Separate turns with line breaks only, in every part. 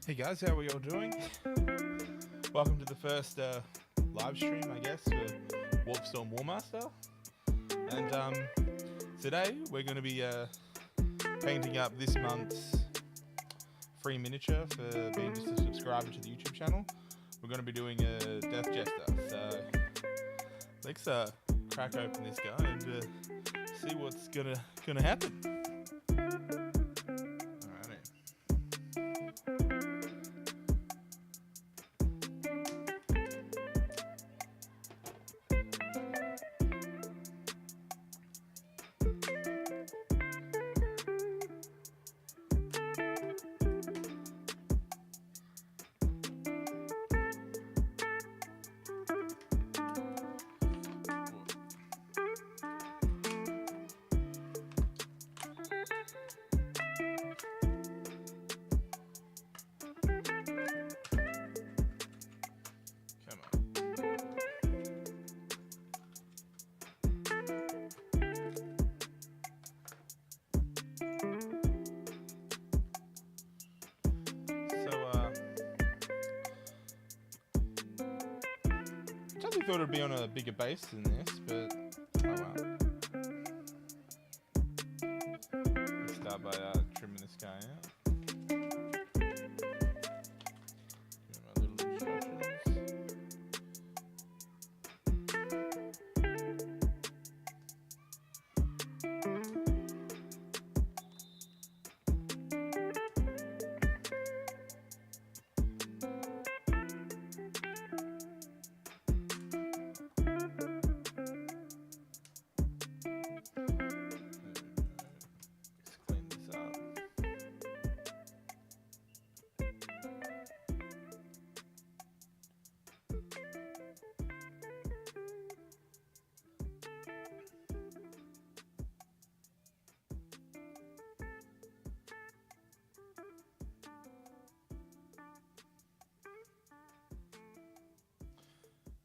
Hey guys, how are we all doing? Welcome to the first live stream, I guess, for Warpstorm Warmaster. And today we're going to be painting up this month's free miniature for being just a subscriber to the YouTube channel. We're going to be doing a Death Jester. So let's crack open this guy and see what's gonna happen. I thought it'd be on a bigger base than this, but oh well. Let's start by trimming this guy out. Give him my little instructions.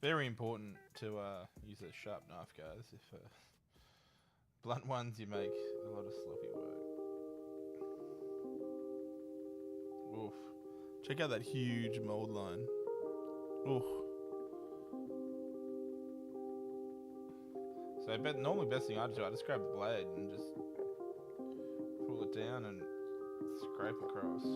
Very important to use a sharp knife, guys. If blunt ones, you make a lot of sloppy work. Oof. Check out that huge mold line. Oof. So normally best thing I do, I just grab the blade and just pull it down and scrape across.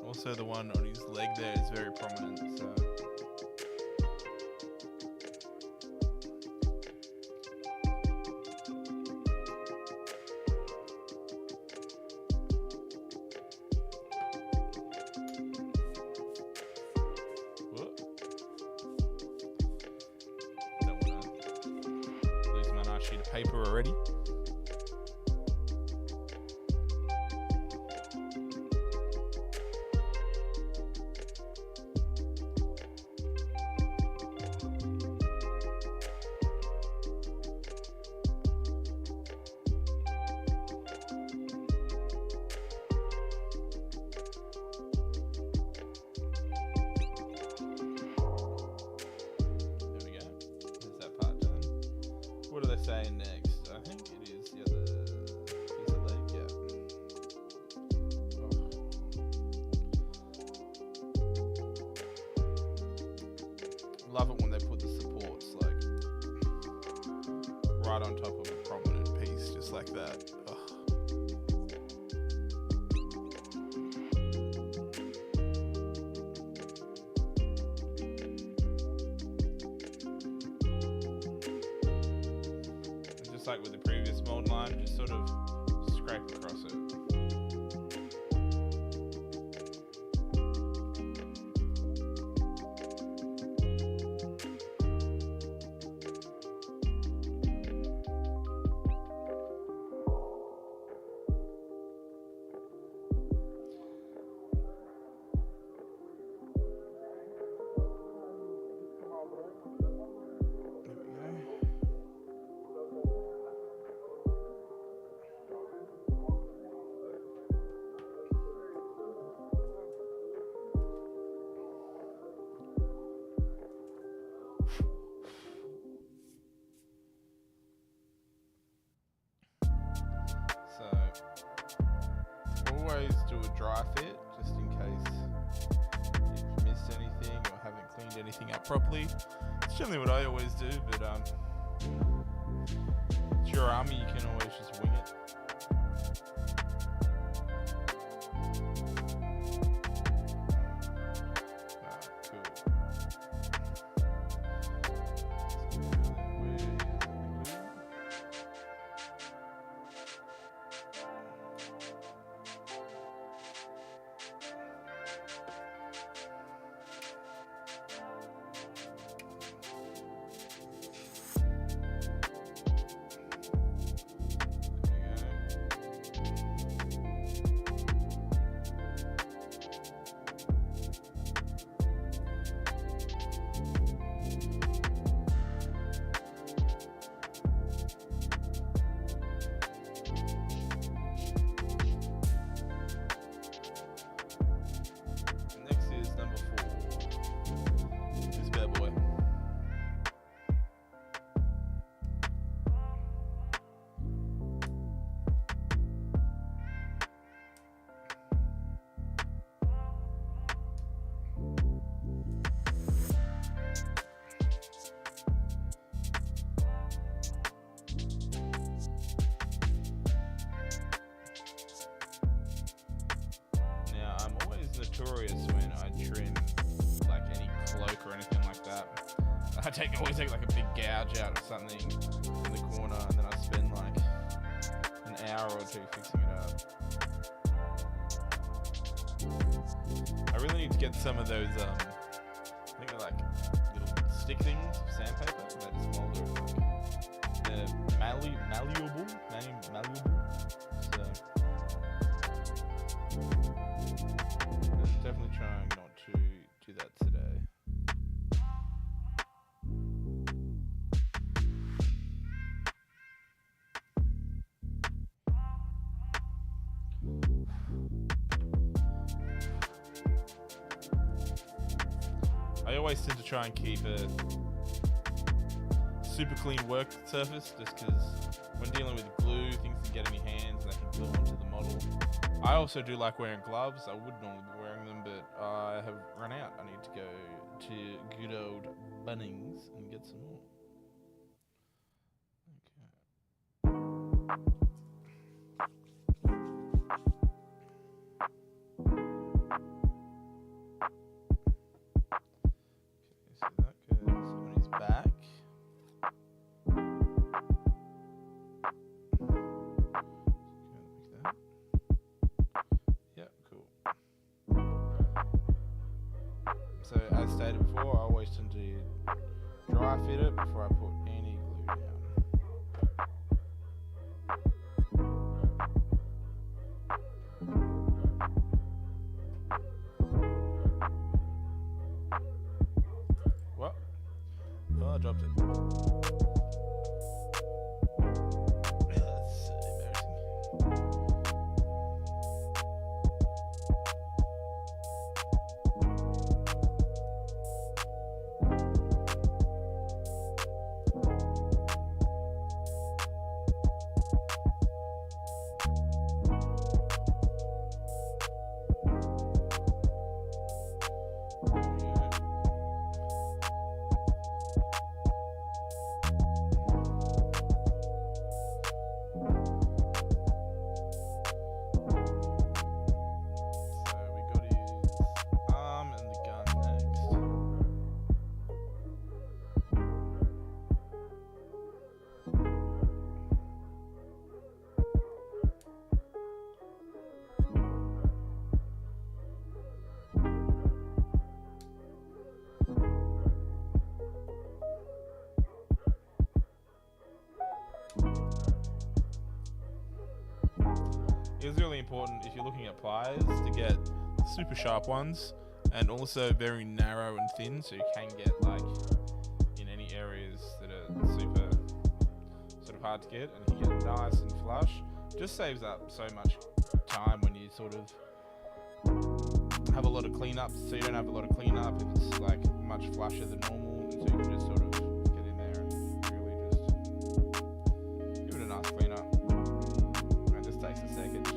Also, the one on his leg there is very prominent, so. Whoop. Don't want to lose my nice sheet of paper already. What are they saying next? I think it is the other piece of leg, yeah. Oh. Love it when they put the supports like right on top of a prominent piece, just like that. Oh. Like with the previous mold line, just sort of scrape across it. dry fit, just in case you've missed anything or haven't cleaned anything up properly. It's generally what I always do, but it's your army, you can always just wing it. Notorious when I trim like any cloak or anything like that. I always take like a big gouge out of something in the corner, and then I spend like an hour or two fixing it up. I really need to get some of those I think they're like little stick things of sandpaper that just mold it like malleable. So definitely trying not to do that today. I always tend to try and keep a super clean work surface, just because when dealing with glue, things can get in your hands and they can glue onto the model. I also do like wearing gloves. I would normally be wearing them, but I have run out. I need to go to good old Bunnings and get some more. Okay, so that goes on his back. So as stated before, I always tend to dry fit it before I put any glue down. What? Oh, I dropped it. That's embarrassing. It's really important if you're looking at pliers to get super sharp ones and also very narrow and thin, so you can get like in any areas that are super sort of hard to get, and you get nice and flush. Just saves up so much time when you sort of have a lot of cleanup, so you don't have a lot of cleanup if it's like much flusher than normal, and so you can just sort of get in there and really just give it a nice cleanup. And it just takes a second.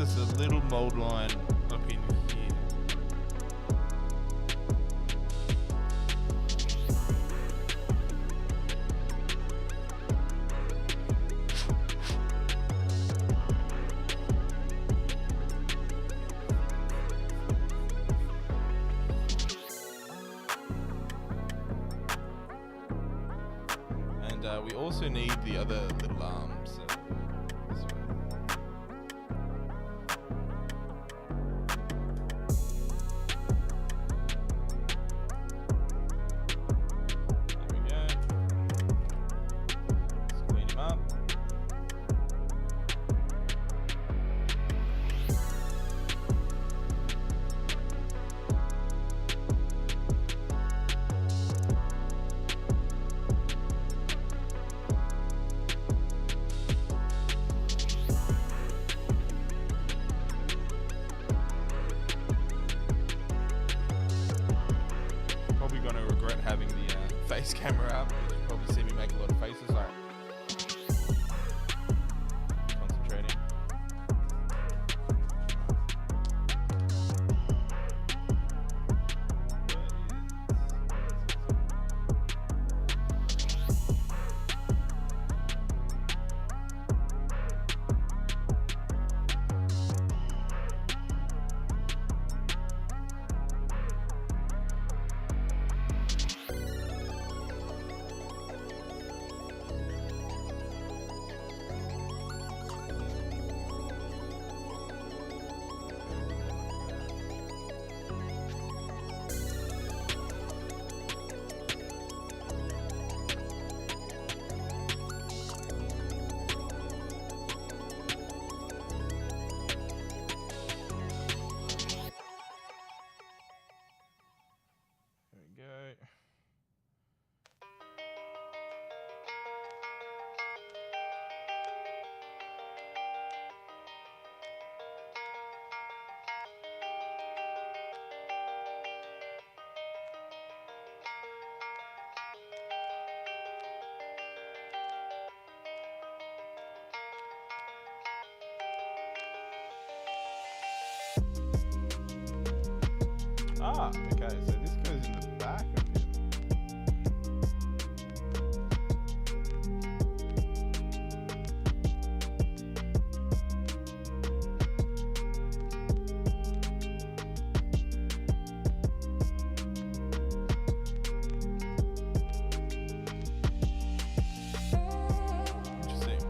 us a little mold line up in here. And we also need the other little arms. This way. There we go. Let's clean him up. Probably going to regret having the face camera up. You can probably see me make a lot of faces. Alright. Concentrating. There we go. Ah, okay, so this goes in the back of him. Interesting.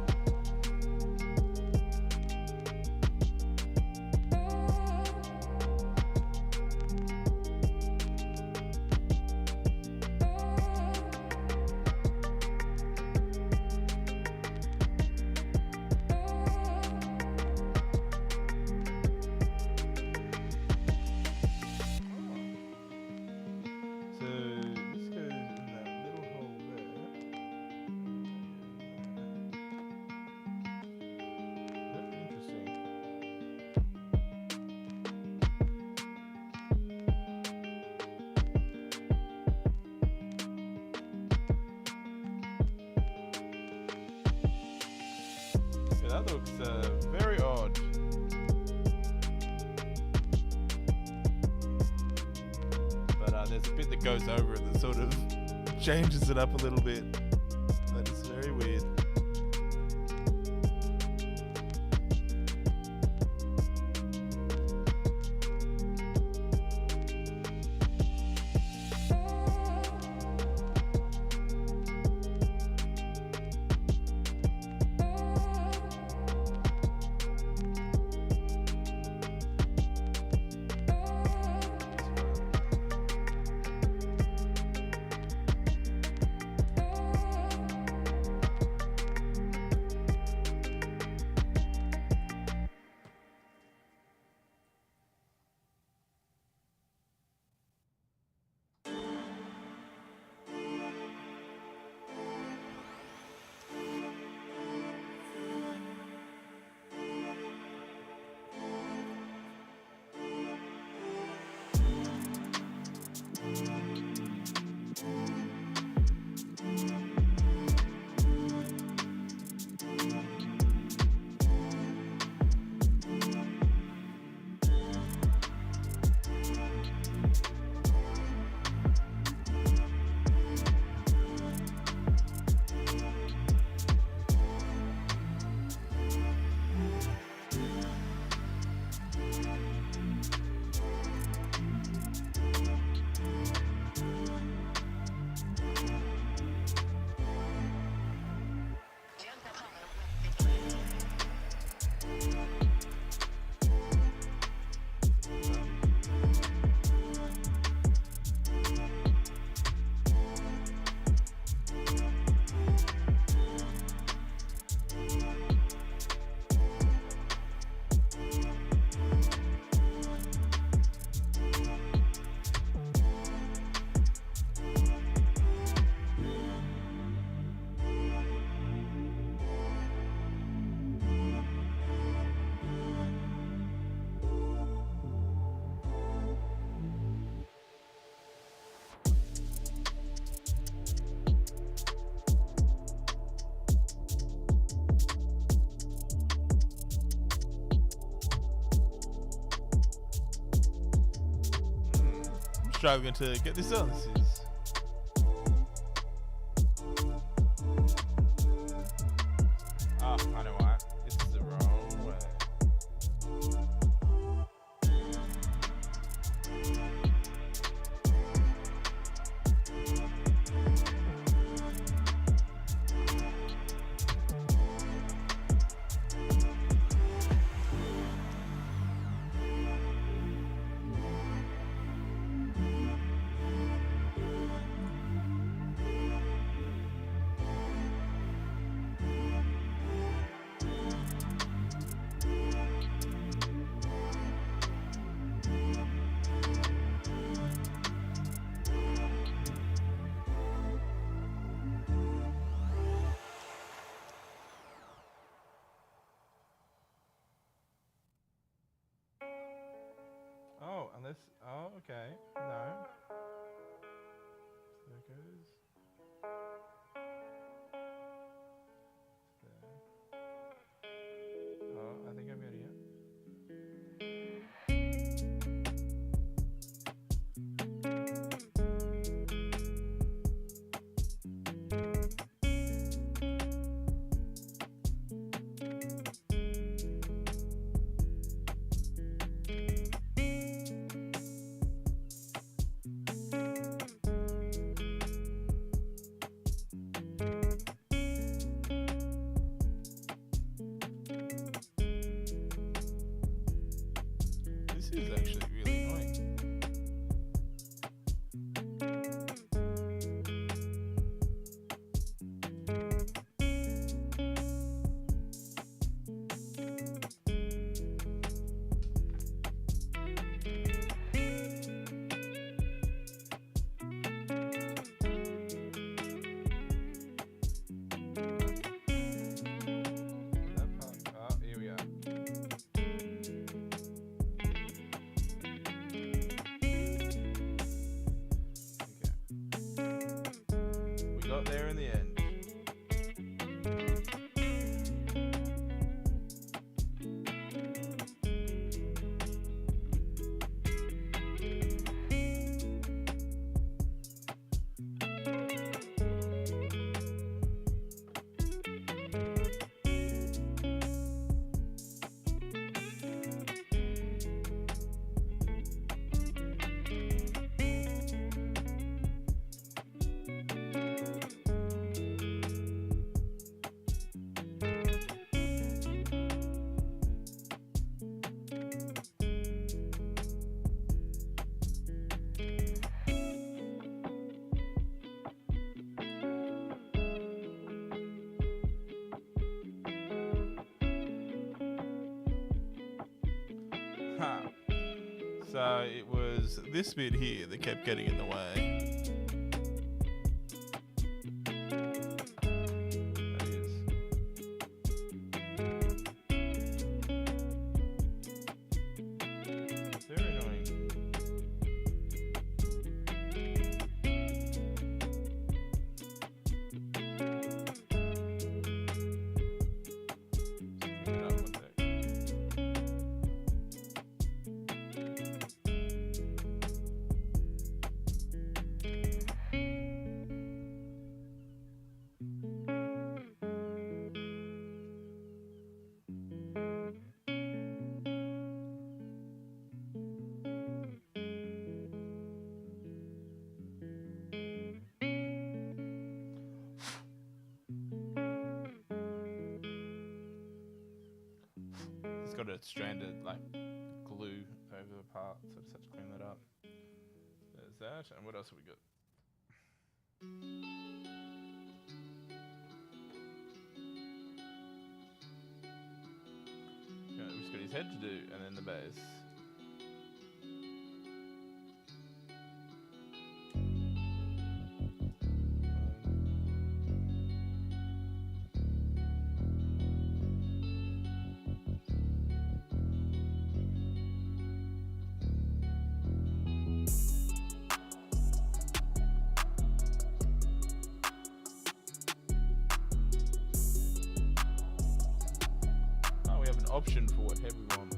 So this goes in that little hole there. That's interesting. Yeah, that looks very odd. But there's a bit that goes over it that sort of changes it up a little bit. That is very weird. struggling to get this on. This is... Oh, I know why. It's the wrong way. Oh, unless... Oh, okay. No. There it goes. There. Oh, I think I'm ready, yeah. This is actually really annoying. That part. Oh, here we are. We got there in the end. Huh. So it was this bit here that kept getting in the way. That is. Very annoying. Clean it up one sec. It's got a stranded like glue over the part, so I just have to clean that up. There's that, and what else have we got? Yeah, we've just got his head to do, and then the base. Option for what head we want.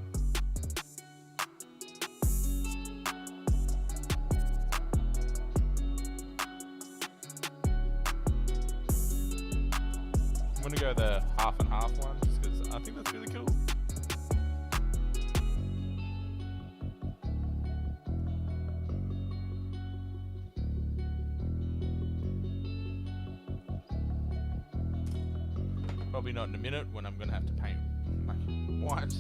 going to go the half and half one, just because I think that's really cool. Probably not in a minute when I'm going to have to paint my white.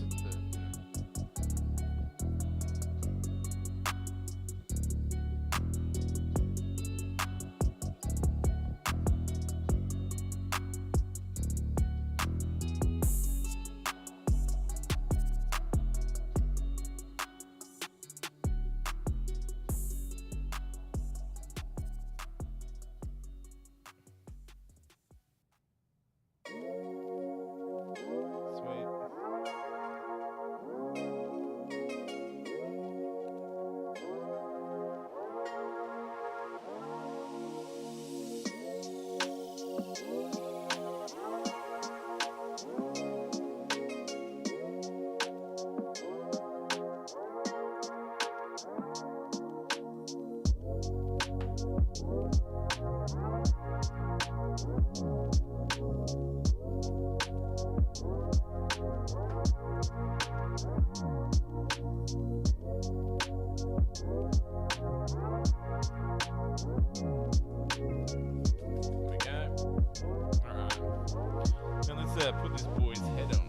Put this boy's head on.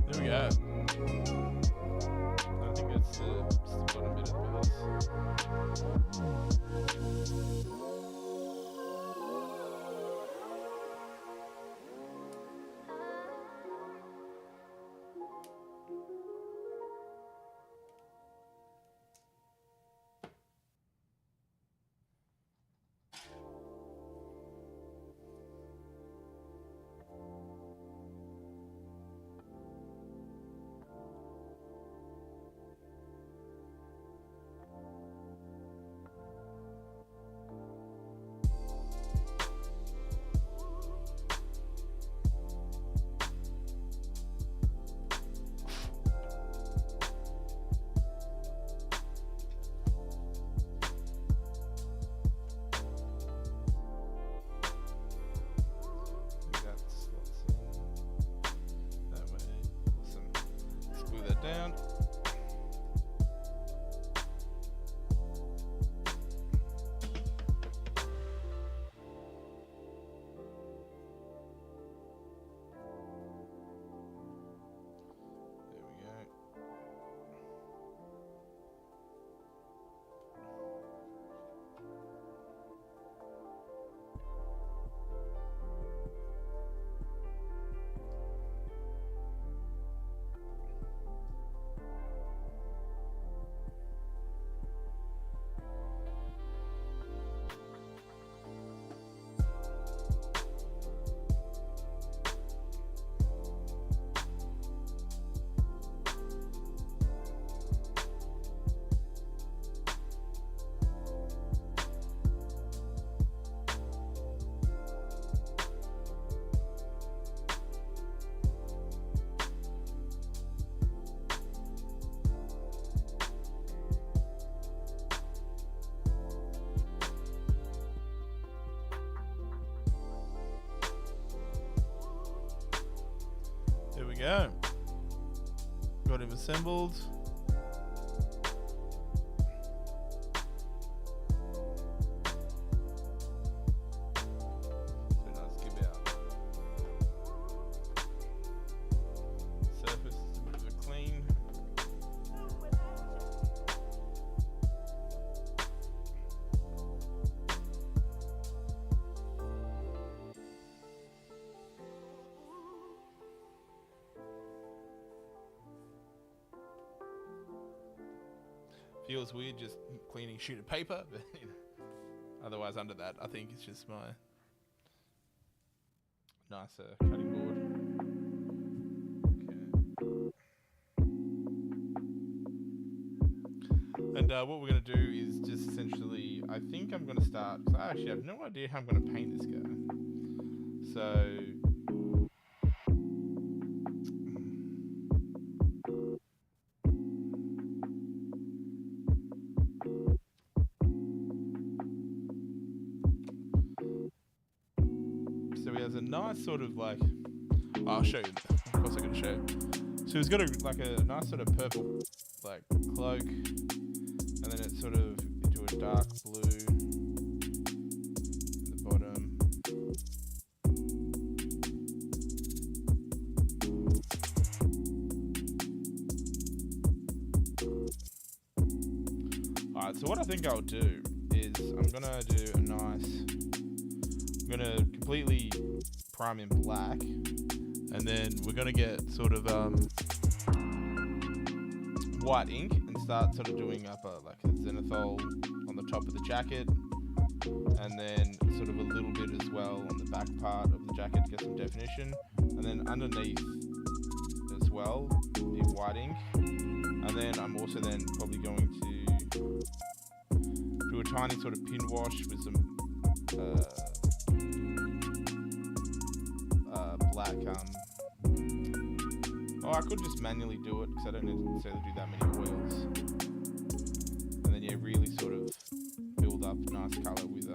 There we go. I think it's the bottom bit of the base. Down. There we go. Got him assembled. feels weird just cleaning sheet of paper, but you know, otherwise under that, I think it's just my nicer cutting board. Okay. And what we're going to do is just essentially, I think I'm going to start, because I actually have no idea how I'm going to paint this guy. So he has a nice sort of like, I'll show you, of course I'm going to show you. So he's got a nice sort of purple like cloak, and then it's sort of into a dark blue at the bottom. Alright, so what I think I'll do is I'm gonna do a nice, I'm gonna completely prime in black, and then we're gonna get sort of white ink and start sort of doing up like a zenithal on the top of the jacket, and then sort of a little bit as well on the back part of the jacket to get some definition, and then underneath as well the white ink, and then I'm also then probably going to do a tiny sort of pin wash with some black I could just manually do it because I don't necessarily do that many oils, and then yeah, really sort of build up nice color with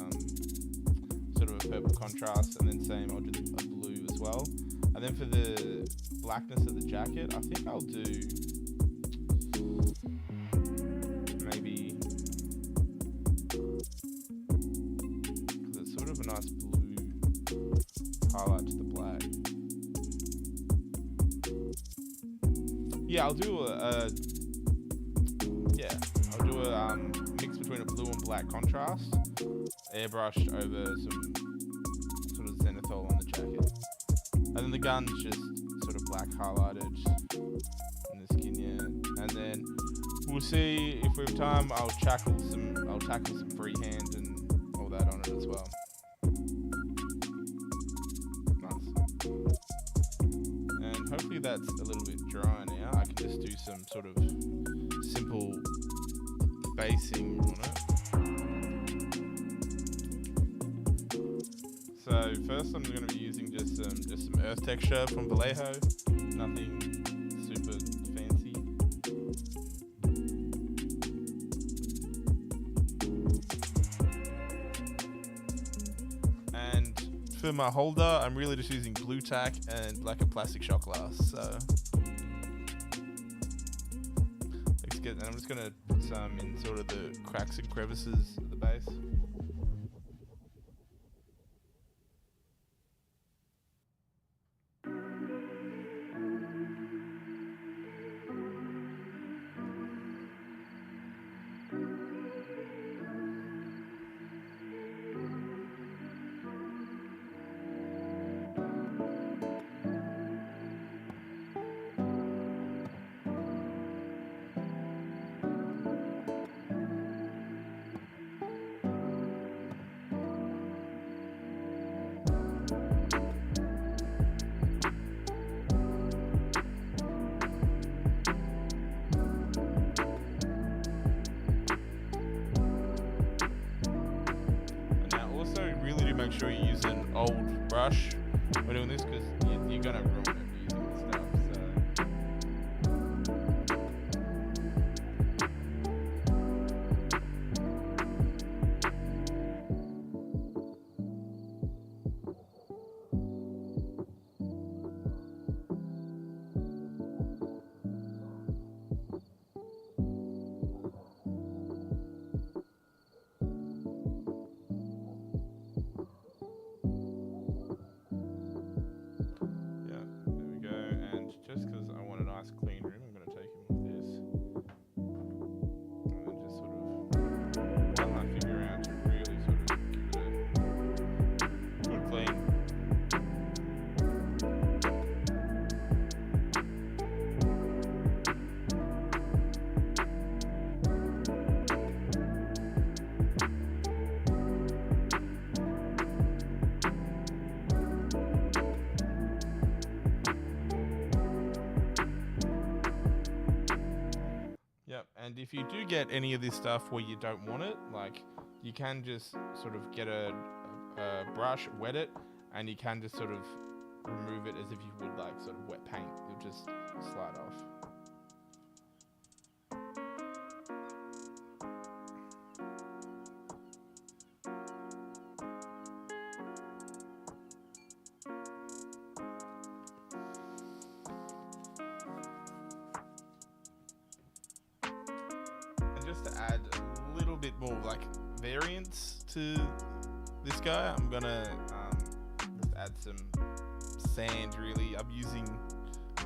sort of a purple contrast, and then same I'll do a blue as well, and then for the blackness of the jacket I think I'll do maybe, because it's sort of a nice blue highlight to the black. Yeah, I'll do a mix between a blue and black contrast, airbrushed over some sort of zenithal on the jacket, and then the gun's just sort of black highlighted in the skin, yeah. And then we'll see if we have time. I'll tackle some freehand and all that on it as well. Nice. And hopefully that's a little bit dry now. I can just do some sort of simple basing on it. So first I'm going to be using just some earth texture from Vallejo, nothing super fancy. And for my holder, I'm really just using blue tack and like a plastic shot glass. So and I'm just going to put some in sort of the cracks and crevices at the base. Make sure you use an old brush when doing this, because you're gonna ruin it using this stuff. Yeah, there we And if you do get any of this stuff where you don't want it, like, you can just sort of get a brush, wet it, and you can just sort of remove it as if you would like sort of wet paint. It'll just slide off. To add a little bit more like variance to this guy, I'm gonna just add some sand. Really, I'm using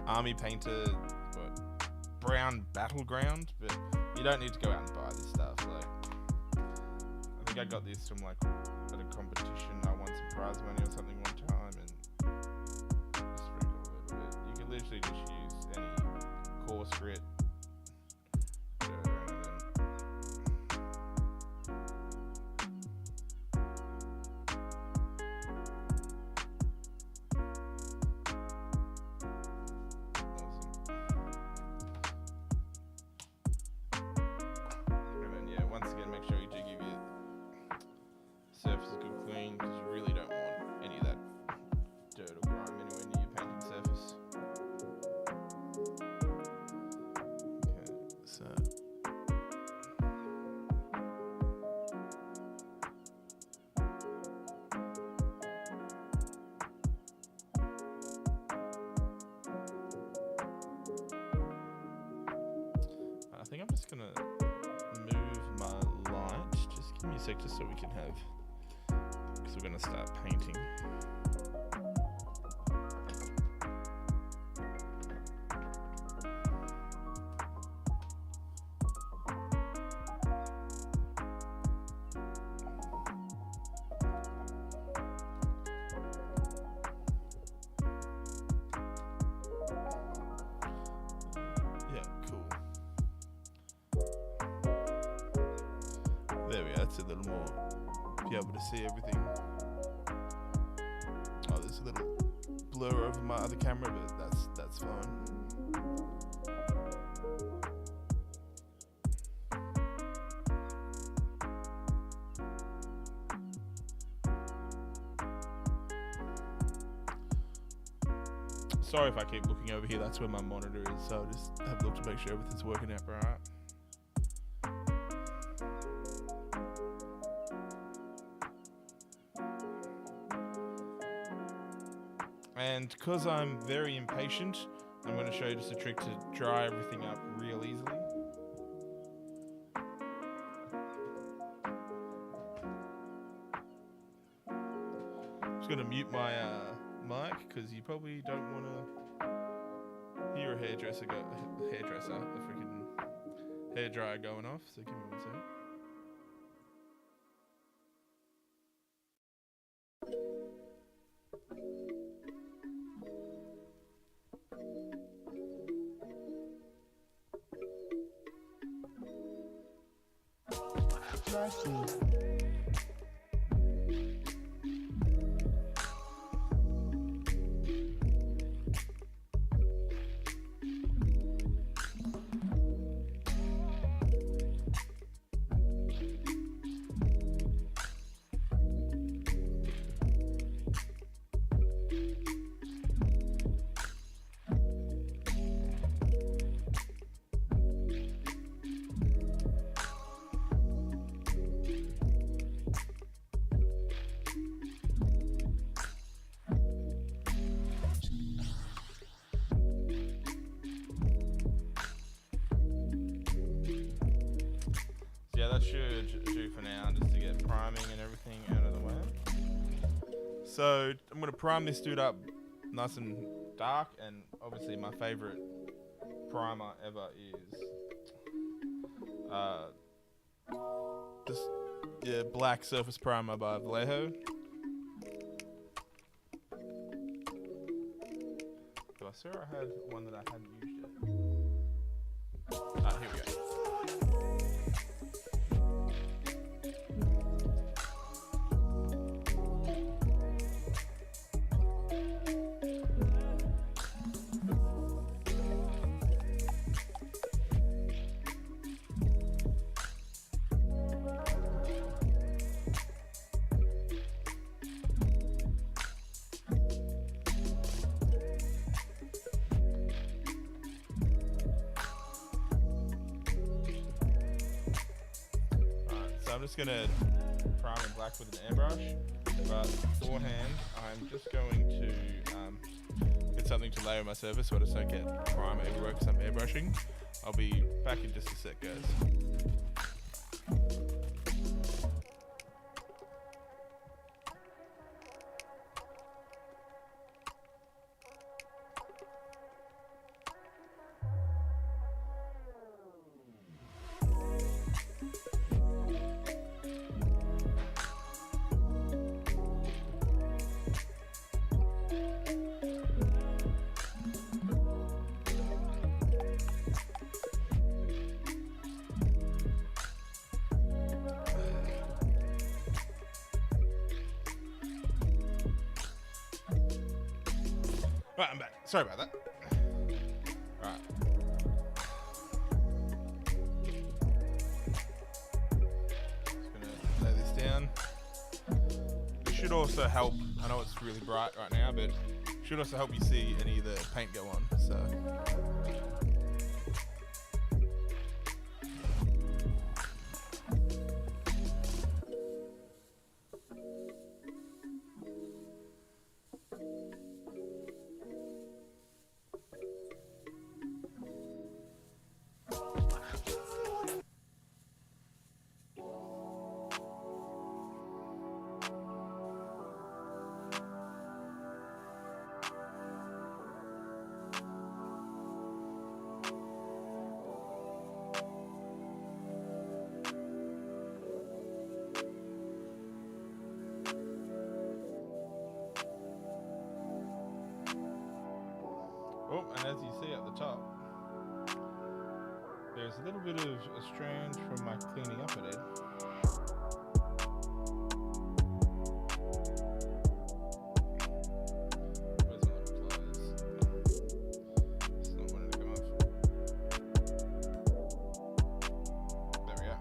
Army Painter brown battleground, but you don't need to go out and buy this stuff. Like, I think I got this from like at a competition. I won some prize money or something one time, and just sprinkle a little bit. You can literally just use any coarse grit. I think I'm just gonna move my light. Just give me a sec just so we can have, because we're gonna start painting. There we go, that's a little more, be able to see everything. Oh, there's a little blur over my other camera, but that's fine. Sorry if I keep looking over here, that's where my monitor is, so I'll just have a look to make sure everything's working out right. And because I'm very impatient, I'm going to show you just a trick to dry everything up real easily. I'm just going to mute my mic because you probably don't want to hear a hairdresser, a freaking hairdryer going off. So give me one second. Yeah, that should do for now, just to get priming and everything out of the way. So I'm going to prime this dude up nice and dark, and obviously my favorite primer ever is Black Surface Primer by Vallejo. I swear I had one that I hadn't used yet. Ah, here we go. I'm just gonna prime in black with an airbrush, but beforehand I'm just going to get something to layer my surface so I just don't get primer everywhere because I'm airbrushing. I'll be back in just a sec, guys. Right, I'm back. Sorry about that. Right. Just gonna lay this down. This should also help. I know it's really bright right now, but it should also help you see any of the paint go on. So. Oh, and as you see at the top, there's a little bit of a strange from my cleaning up I did. Where's my pliers? It's not wanting to come off. There we go.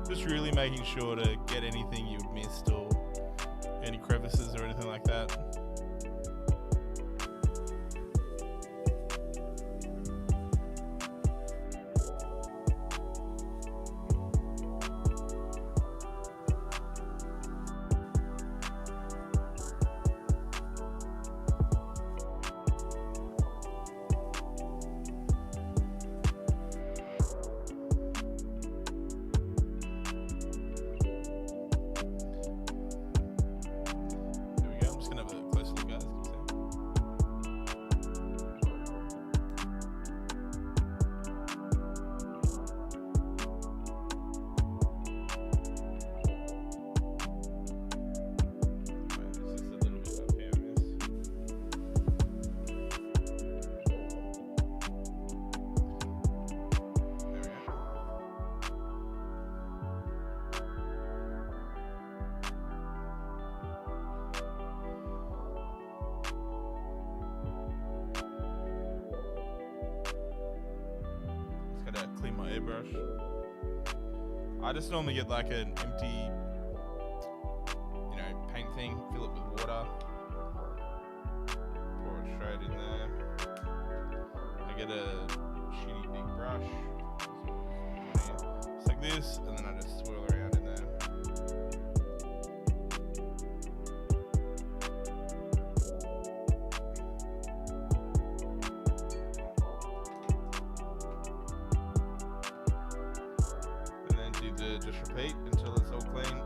Just really making sure to get anything you've missed or any crevices or anything like that. Clean my airbrush. I just normally get like an empty, paint thing, fill it with water, pour it straight in there. I get a shitty big brush, just like this, and then I just swirl around in there. Just repeat until it's all clean.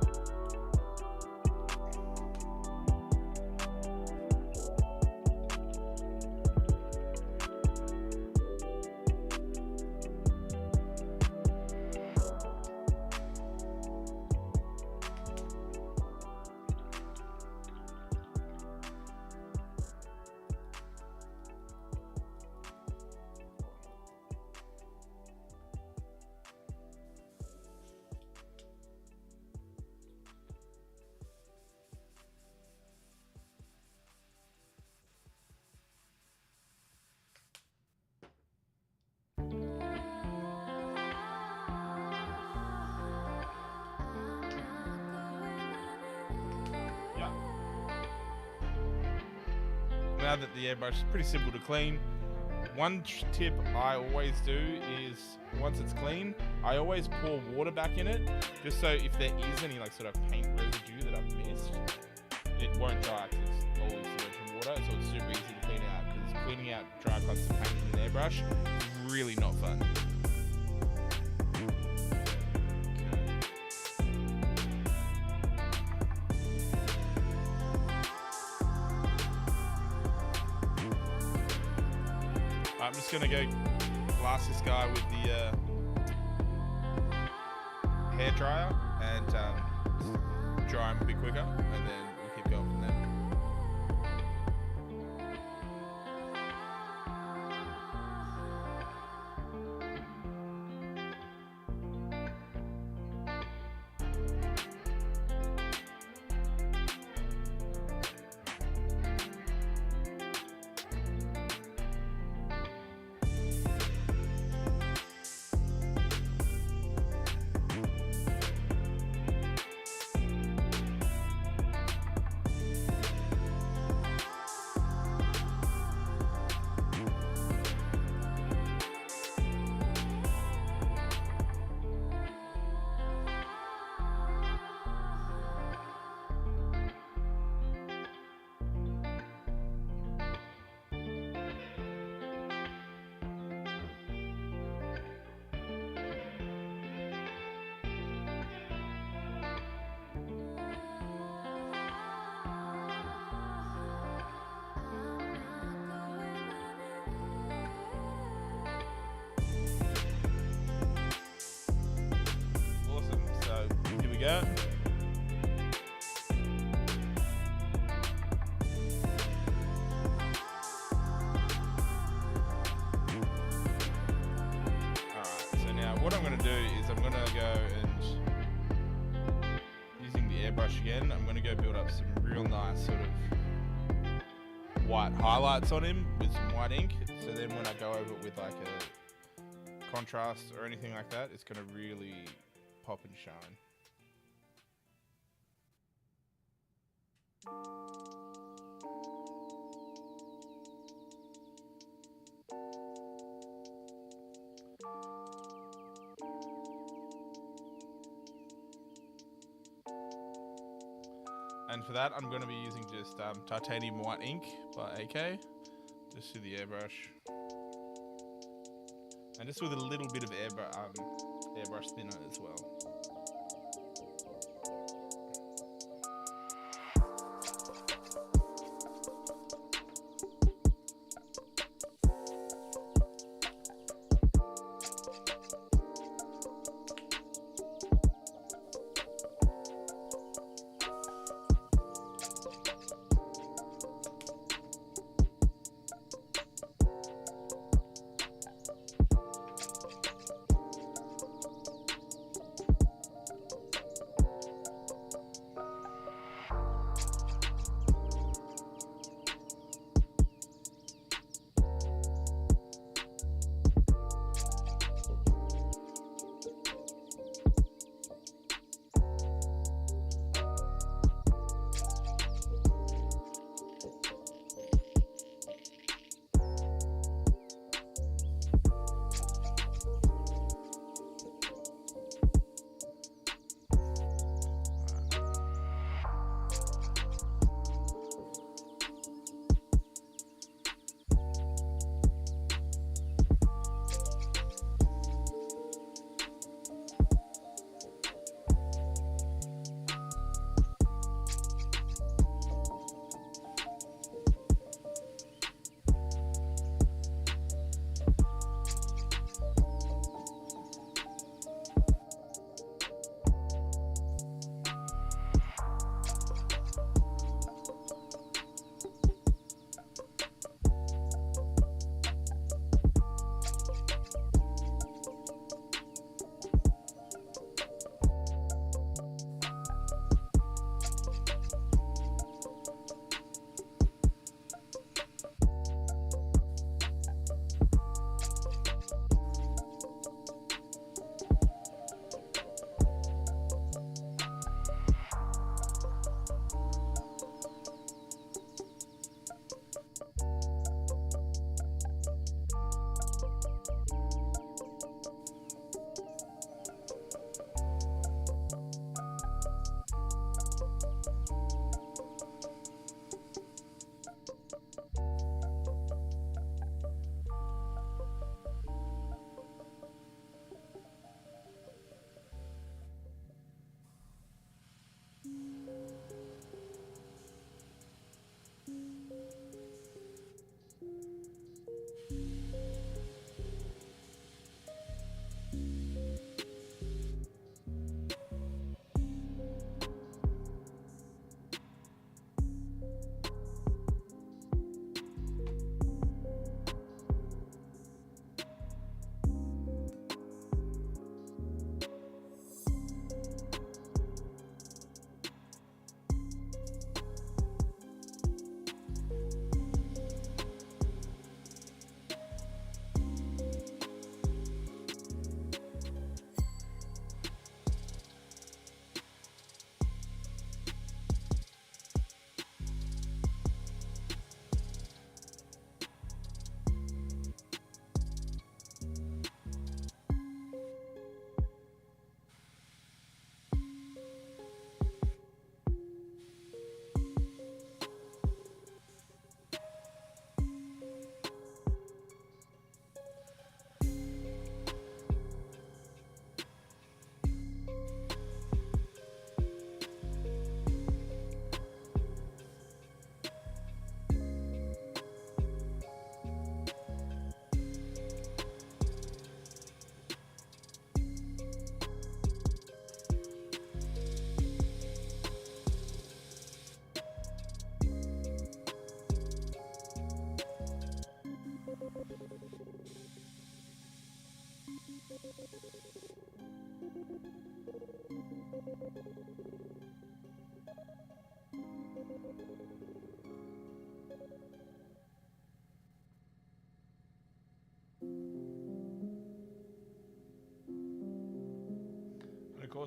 now that the airbrush is pretty simple to clean, one tip I always do is, once it's clean, I always pour water back in it, just so if there is any like sort of paint residue that I've missed, it won't dry because it's all submerged in water, so it's super easy to clean out, because cleaning out dry clumps of paint with an airbrush is really not fun. I'm just gonna go blast this guy with the hair dryer and dry him a bit quicker, and then we'll keep going from there. Yeah. Alright, so now what I'm going to do is I'm going to go and, using the airbrush again, I'm going to go build up some real nice sort of white highlights on him with some white ink, so then when I go over it with like a contrast or anything like that, it's going to really pop and shine. And for that, I'm going to be using just titanium white ink by AK, just through the airbrush, and just with a little bit of airbrush thinner as well.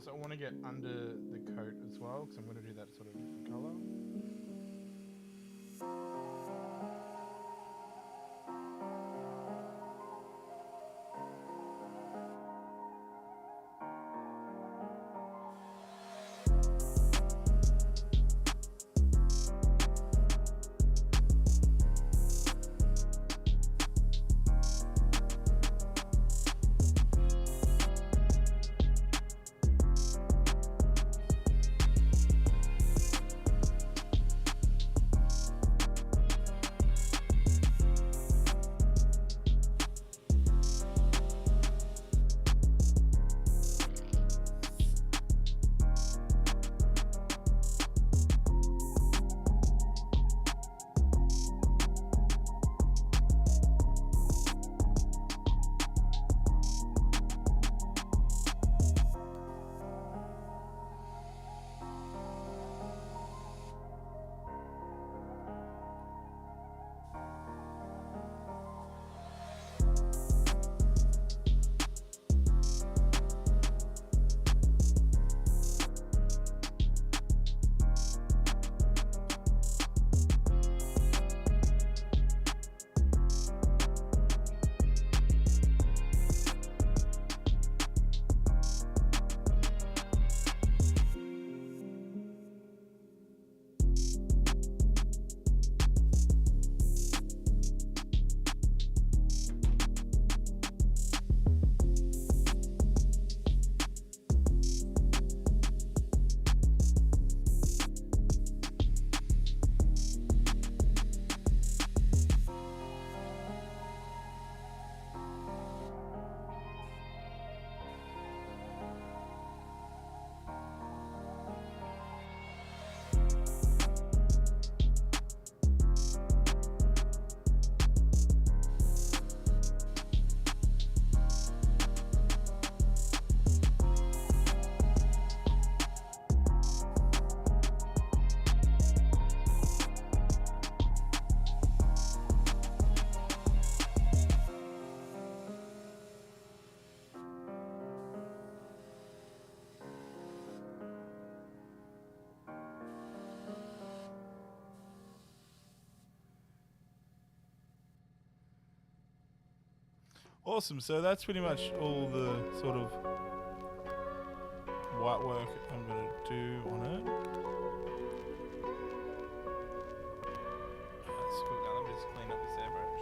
also want to get under the coat as well, because I'm going to do that sort of different colour. Awesome, so that's pretty much all the sort of white work I'm going to do on it. That's cool. Now let me just clean up this airbrush.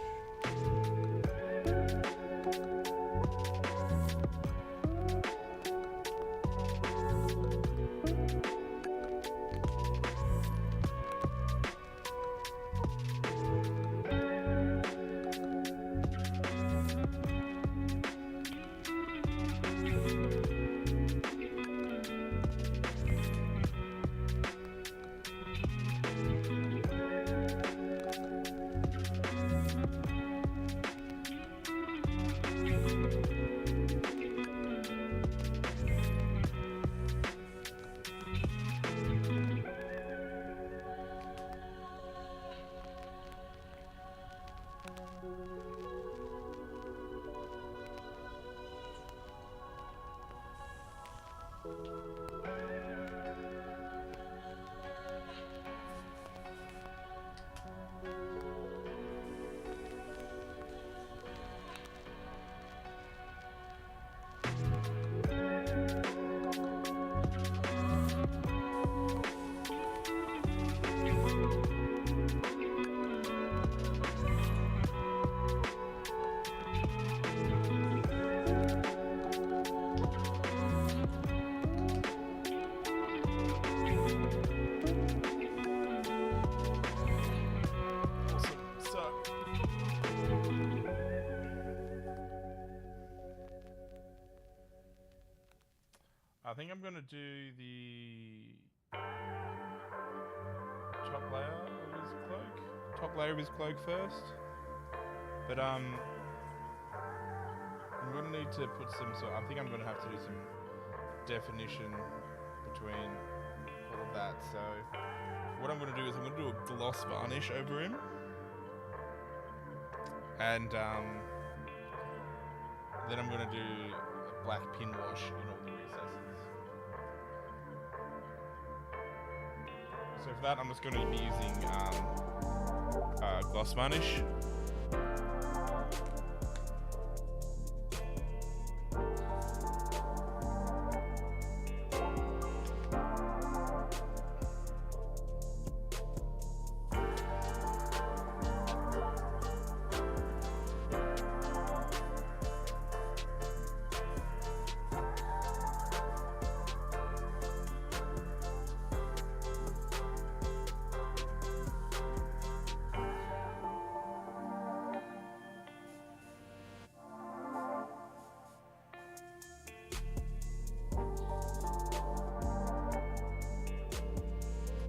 I think I'm going to do the top layer of his cloak. Top layer of his cloak first. But I'm going to need to put some sort. I think I'm going to have to do some definition between all of that. So what I'm going to do is I'm going to do a gloss varnish over him, and then I'm going to do a black pin wash in all the recesses. So for that, I'm just going to be using gloss varnish.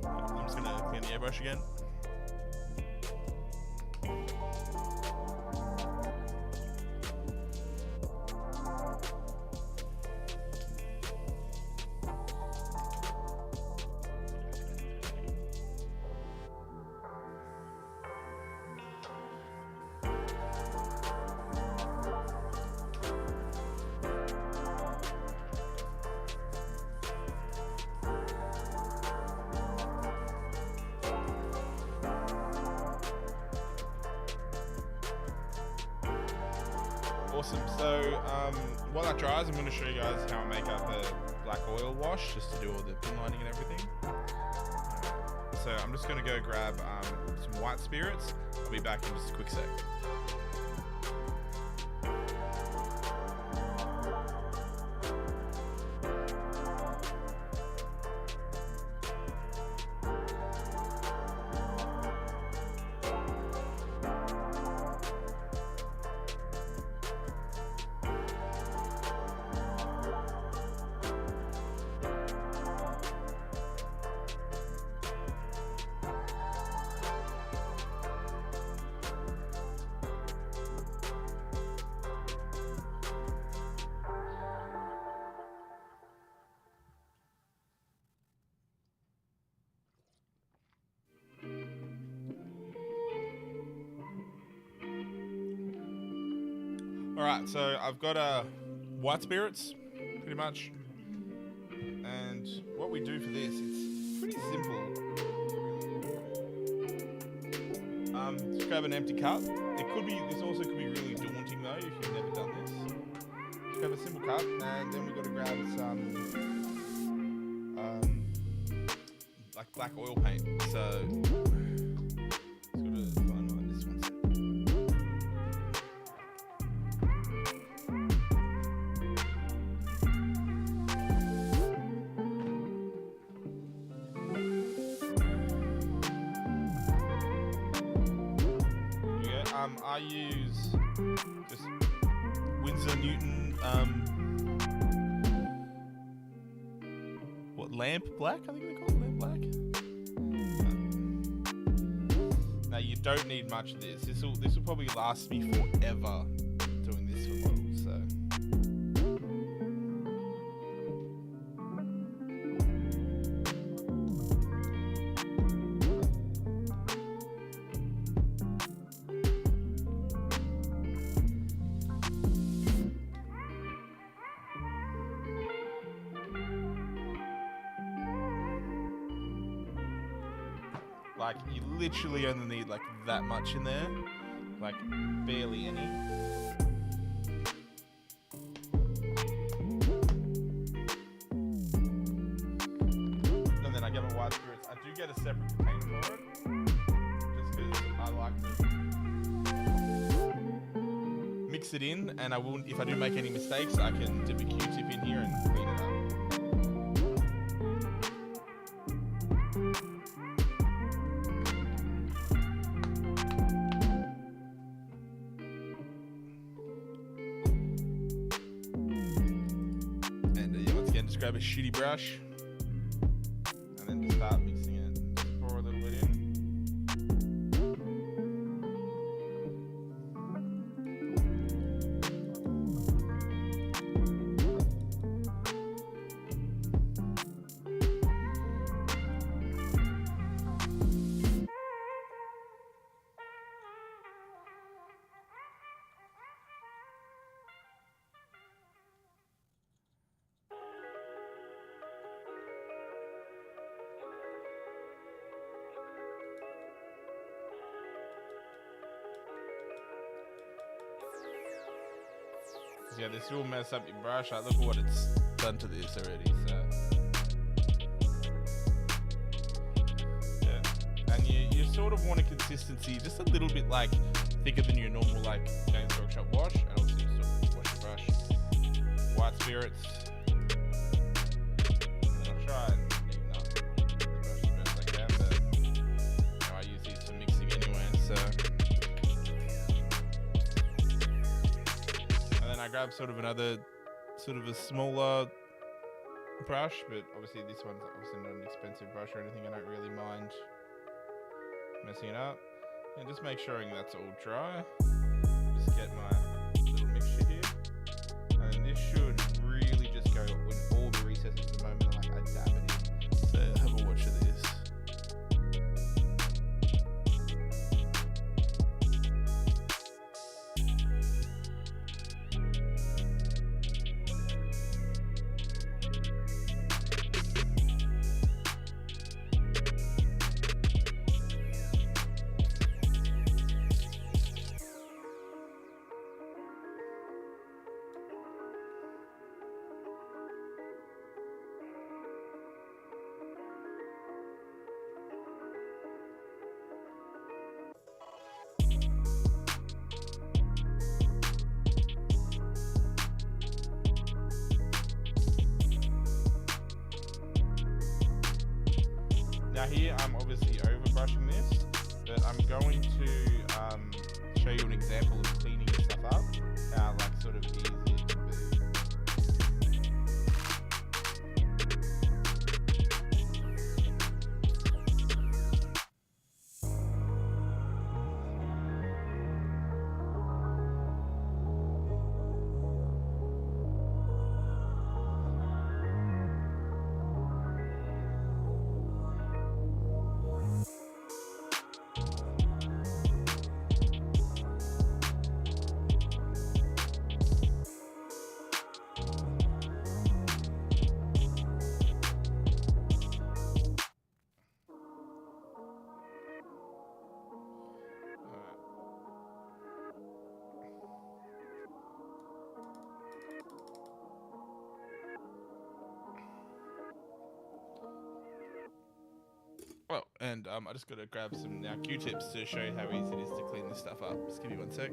I'm just going to clean the airbrush again. Awesome. So while that dries, I'm going to show you guys how I make up a black oil wash just to do all the pin lining and everything. So I'm just going to go grab some white spirits. I'll be back in just a quick sec. Alright, so I've got white spirits, pretty much. And what we do for this, it's pretty simple. Just grab an empty cup. This also could be really daunting though, if you've never done this. Just grab a simple cup, and then we've got to grab some like black oil paint. So I use just Winsor Newton, lamp black? I think they call it lamp black. Now you don't need much of this. This will probably last me forever doing this for models. So. Like, you literally only need like that much in there, like barely any. And then I get my white spirits. I do get a separate container for it, just because I like to mix it in, and if I do make any mistakes, I can dip a Q-tip in here and clean it up. Grab a shitty brush and then just start mixing it. Just pour a little bit in. yeah, this will mess up your brush. Like, look at what it's done to this already. So yeah, and you sort of want a consistency just a little bit like thicker than your normal like Games Workshop wash, and obviously you still wash your brush. White spirits. And I'll try and neaten up the brush as best I can, but I use these for mixing anyway. So. I grabbed sort of another, sort of a smaller brush, but obviously this one's obviously not an expensive brush or anything. I don't really mind messing it up. And just make sure that's all dry. Just get my little mixture here. And this should really just go in all the recesses at the moment, like I dab it in. So have a watch of this. Now here I'm obviously overbrushing this, but I'm going to show you an example of cleaning this stuff up, how like sort of easy it can be. Oh, and I just got to grab some now Q-tips to show you how easy it is to clean this stuff up. Just give me 1 sec.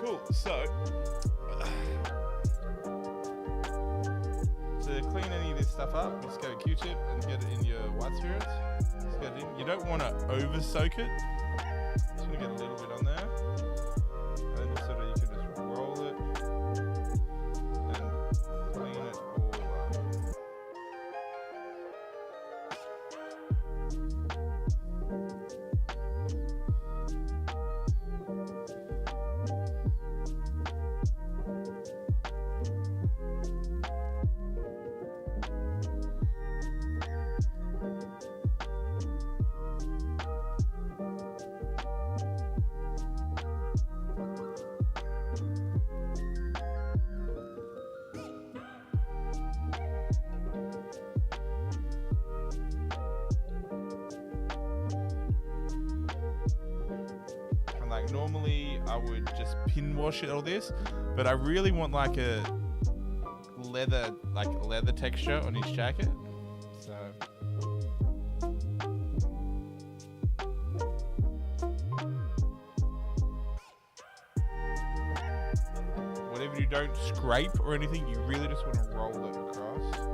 Cool. So, to clean any of this stuff up, just get a Q-tip and get it in your white spirits. Just get it in. You don't want to over soak it. Just want to get a little bit on there, and then just sort of you can just roll it and clean it all up. Normally I would just pin wash all this, but I really want like a leather texture on his jacket. So whatever you don't scrape or anything, you really just want to roll it across.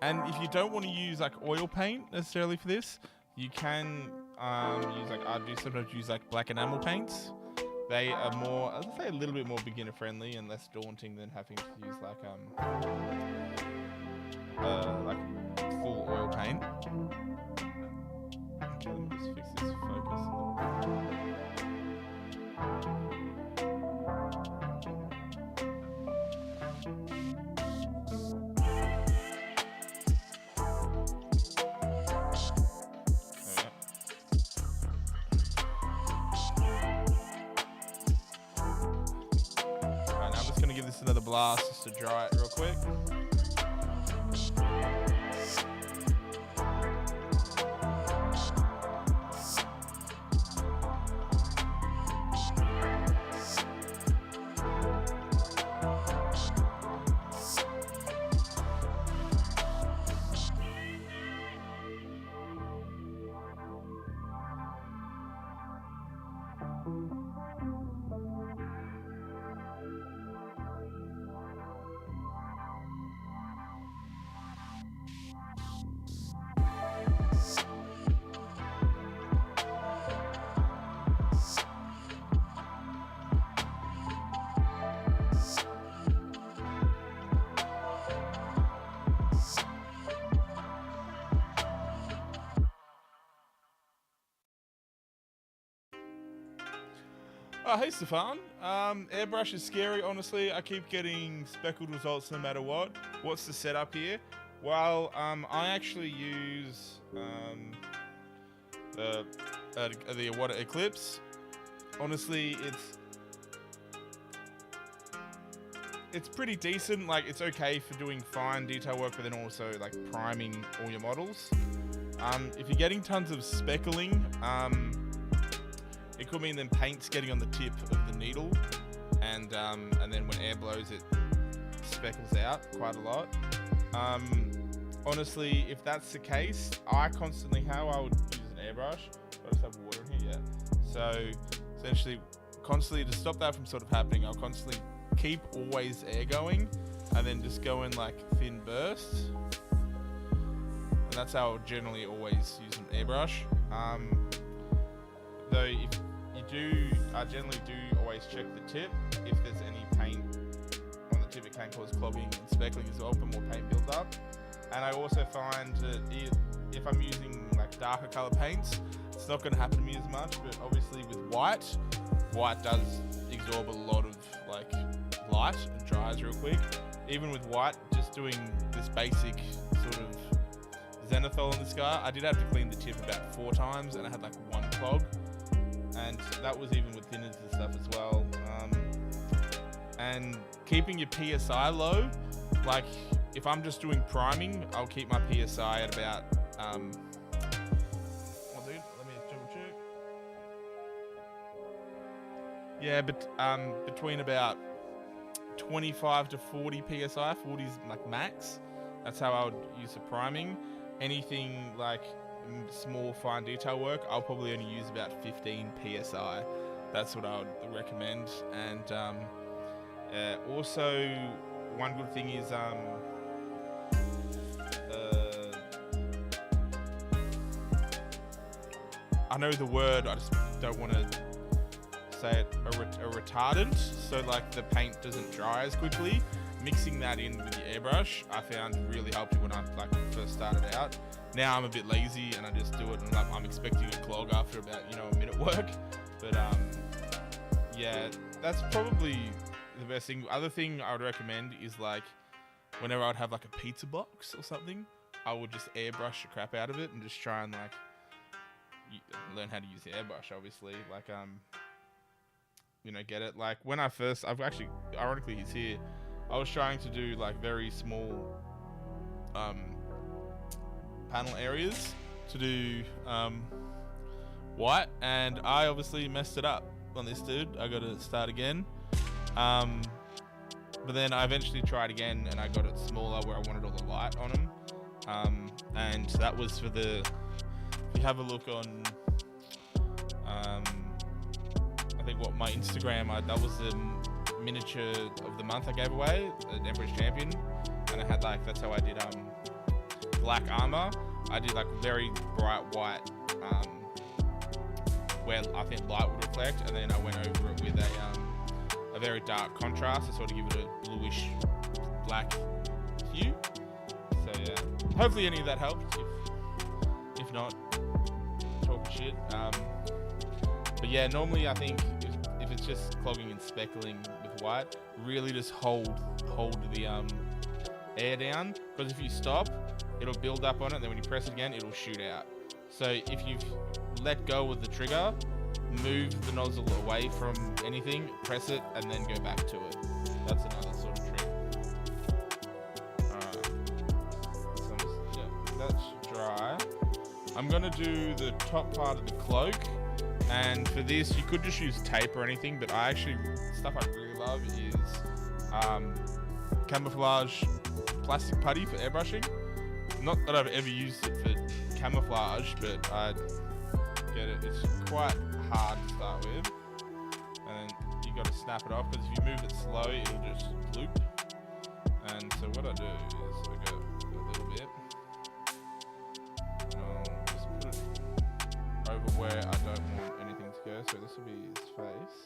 And if you don't want to use like oil paint necessarily for this, you can use like, I do sometimes use like black enamel paints. They are more, I'd say a little bit more beginner friendly and less daunting than having to use like full oil paint. Okay, let me just fix this focus. Give this another blast just to dry it real quick. Oh, hey Stefan. Airbrush is scary, honestly. I keep getting speckled results no matter what. What's the setup here? Well, I actually use the Water Eclipse. Honestly, it's pretty decent. Like, it's okay for doing fine detail work, but then also like priming all your models. If you're getting tons of speckling, it could mean then paint's getting on the tip of the needle, and then when air blows, it speckles out quite a lot. Honestly, if that's the case, I would use an airbrush. I just have water in here, yeah. So essentially, constantly to stop that from sort of happening, I'll constantly keep always air going, and then just go in like thin bursts. And that's how I'll generally always use an airbrush. Though if you do, I generally do always check the tip. If there's any paint on the tip, it can cause clogging and speckling as well, but more paint builds up. And I also find that if I'm using like darker color paints, it's not going to happen to me as much, but obviously with white does absorb a lot of like light and dries real quick. Even with white, just doing this basic sort of zenithal on this guy, I did have to clean the tip about 4 times, and I had like 1 clog. And that was even with thinners and stuff as well. And keeping your PSI low, like if I'm just doing priming, I'll keep my PSI at about, let me double check. Yeah, but between about 25 to 40 PSI, 40 is like max. That's how I would use the priming. Anything like small fine detail work, I'll probably only use about 15 PSI. That's what I would recommend. And also one good thing is I know the word, I just don't want to say it, a retardant, so like the paint doesn't dry as quickly. Mixing that in with the airbrush, I found really helped when I like first started out. Now I'm a bit lazy and I just do it, and I'm expecting a clog after about a minute work. But yeah, that's probably the best thing. Other thing I would recommend is like whenever I'd have like a pizza box or something, I would just airbrush the crap out of it and just try and like learn how to use the airbrush, obviously. Like you know, get it. Like when I've actually, ironically, he's here. I was trying to do like very small panel areas to do white, and I obviously messed it up on this dude. I got to start again. But then I eventually tried again and I got it smaller where I wanted all the light on them. And that was for the, if you have a look on, I think what my Instagram, that was the miniature of the month I gave away, the Emperor's Champion. And I had like, that's how I did black armor. I did like very bright white, where I think light would reflect, and then I went over it with a very dark contrast to sort of give it a bluish black hue. So yeah, hopefully any of that helped. If not, talking shit. But yeah, normally I think if it's just clogging and speckling with white, really just hold the air down, because if you stop, it'll build up on it, and then when you press it again, it'll shoot out. So if you've let go of the trigger, move the nozzle away from anything, press it, and then go back to it. That's another sort of trick. Alright. So that's dry. I'm gonna do the top part of the cloak, and for this, you could just use tape or anything, but stuff I really love is camouflage plastic putty for airbrushing. Not that I've ever used it for camouflage, but I get it. It's quite hard to start with, and then you got to snap it off, because if you move it slow, it'll just loop. And so what I do is I go a little bit, and I'll just put it over where I don't want anything to go. So this will be his face.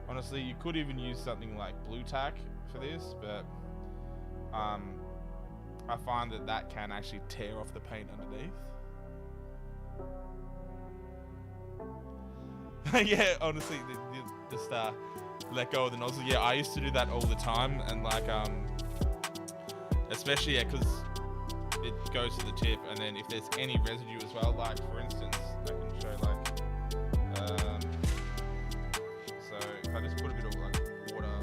Honestly, you could even use something like blue tack for this, but I find that can actually tear off the paint underneath. Yeah, honestly, just let go of the nozzle. Yeah, I used to do that all the time, and like especially because it goes to the tip, and then if there's any residue as well, like for instance, I can show like so if I just put a bit of like water,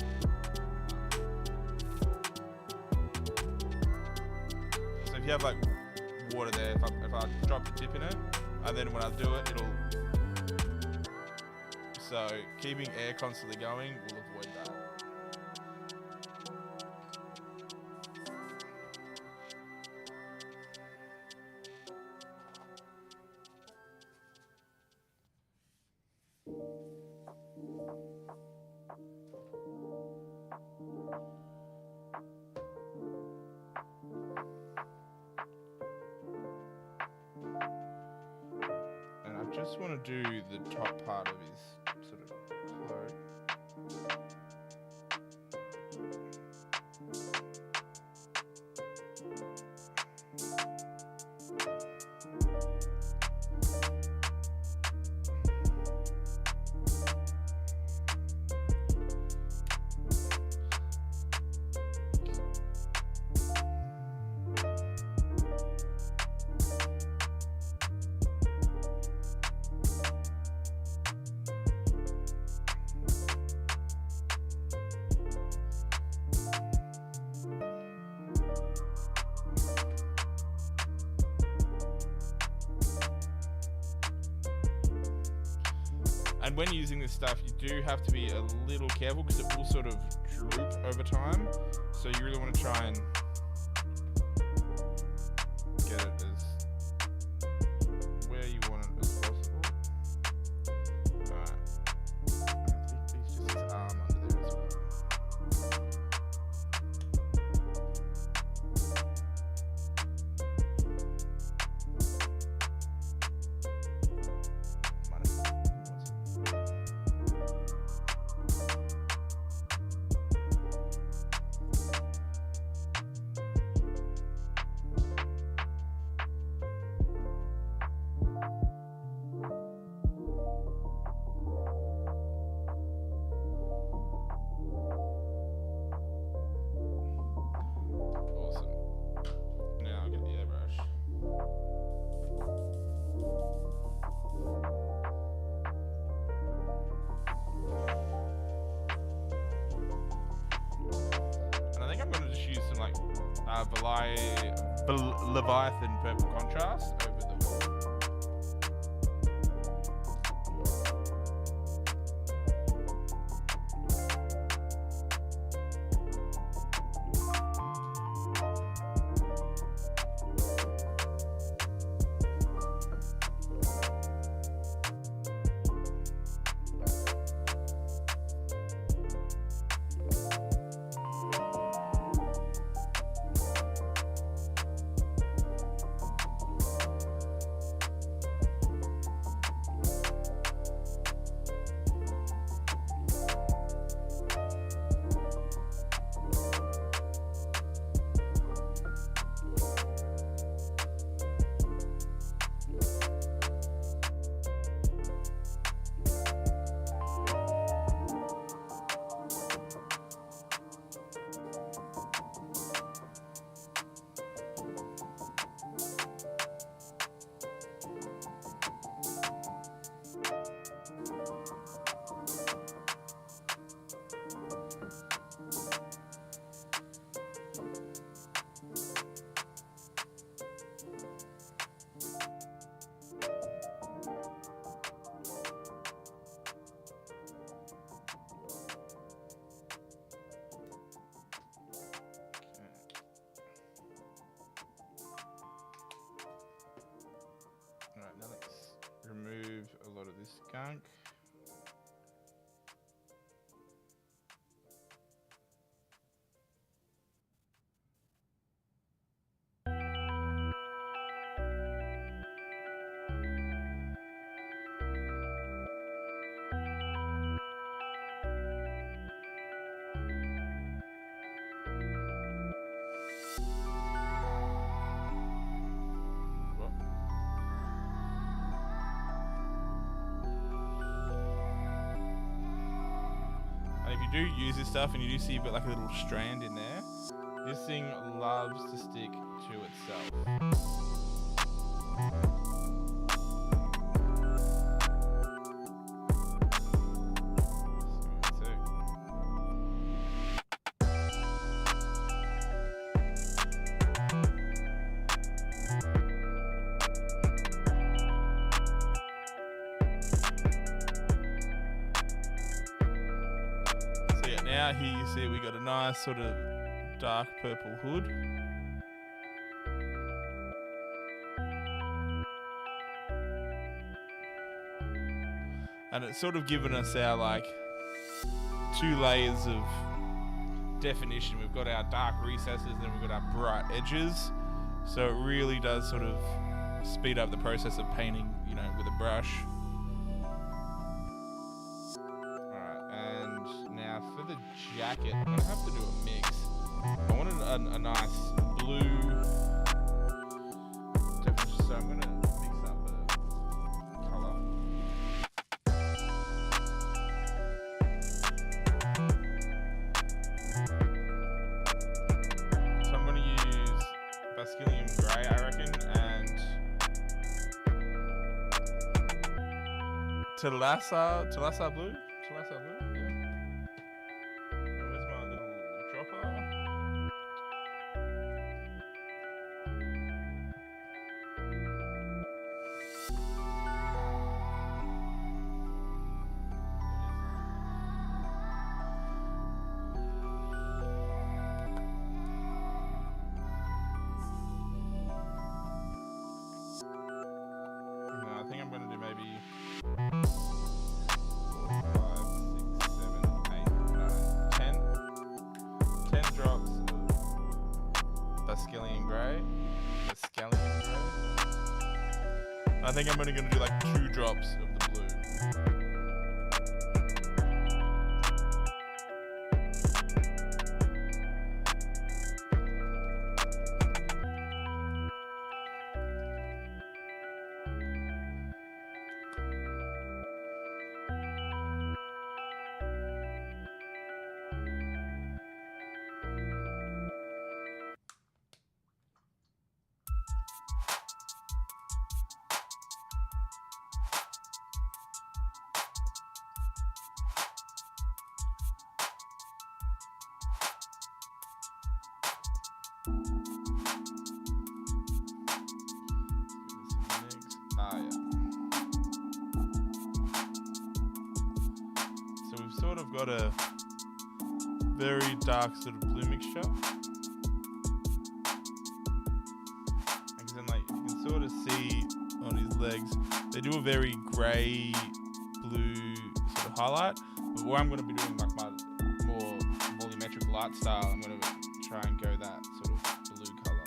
so if you have like water there, if I drop the tip in it, and then when I do it, it'll, so keeping air constantly going will avoid that. And I just want to do the top part of his sort of cloak. And when using this stuff, you do have to be a little careful because it will sort of droop over time. So you really want to try and get it as where you want it as possible. Alright. I think he's just his arm under there as well. Leviathan purple contrast over the wall. Alright, now let's remove a lot of this gunk. And if you do use this stuff and you do see you've got like a little strand in there, this thing loves to stick to itself. Now here you see we got a nice sort of dark purple hood. And it's sort of given us our like 2 layers of definition. We've got our dark recesses and then we've got our bright edges. So it really does sort of speed up the process of painting, you know, with a brush. For the jacket, I'm gonna have to do a mix. I wanted a nice blue definition, so I'm gonna mix up a color. So I'm gonna use Basilium Grey, I reckon, and Telasa Blue. I think I'm going to do maybe 4, 5, 6, 7, 8, 9, 10 drops of Basilium Grey. I think I'm only going to do like 2 drops of the blue. Yeah. So we've sort of got a very dark sort of blue mixture. And then, like, you can sort of see on his legs, they do a very grey blue sort of highlight. But where I'm going to be doing like my more volumetric light style, I'm going to try and go that sort of blue colour.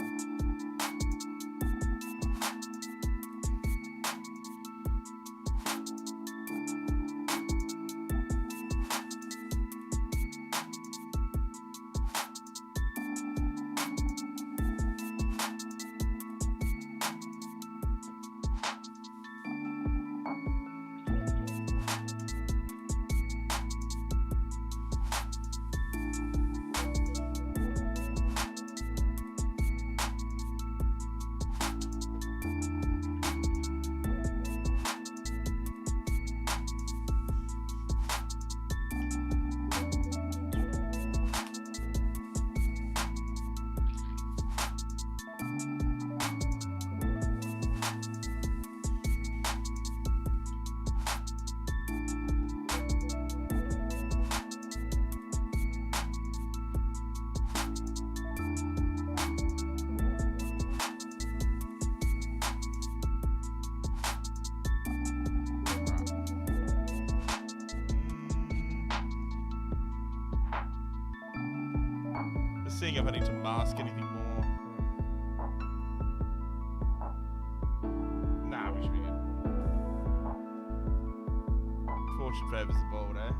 Seeing if I need to mask anything more. Nah, we should be good. Fortune favours the bold, eh?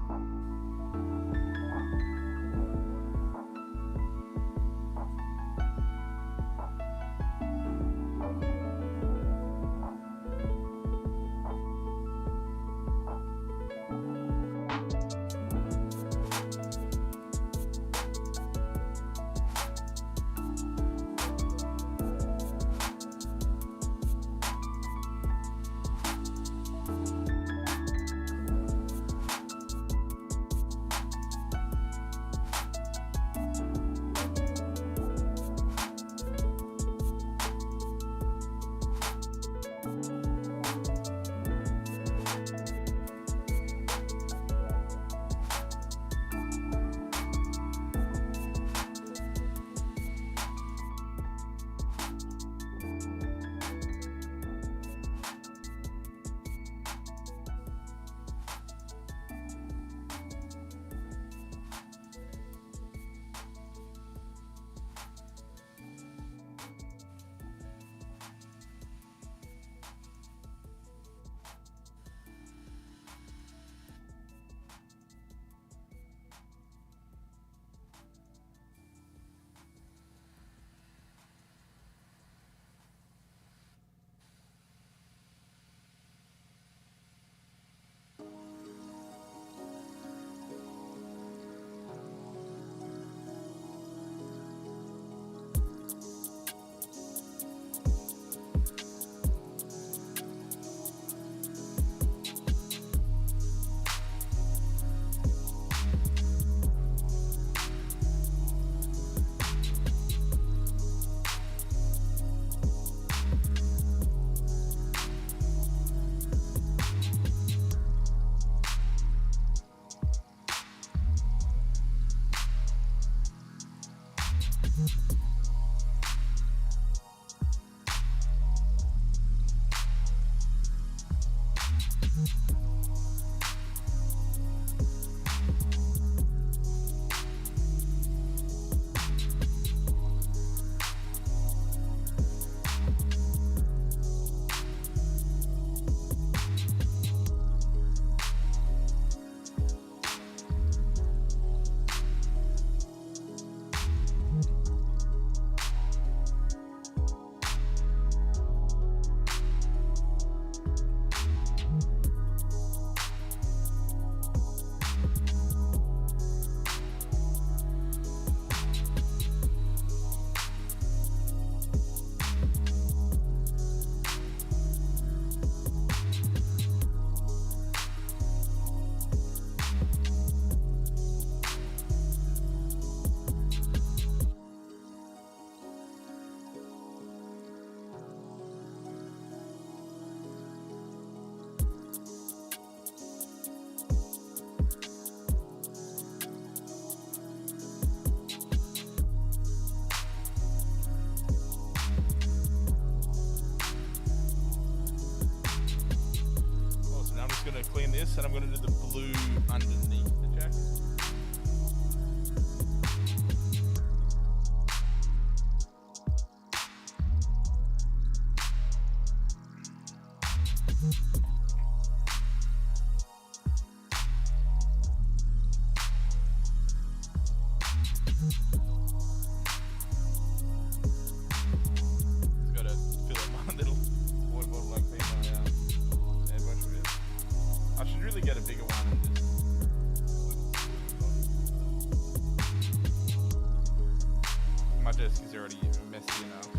this, and I'm going to do the blue underneath the jacket. Get a bigger one and just... My desk is already messy enough.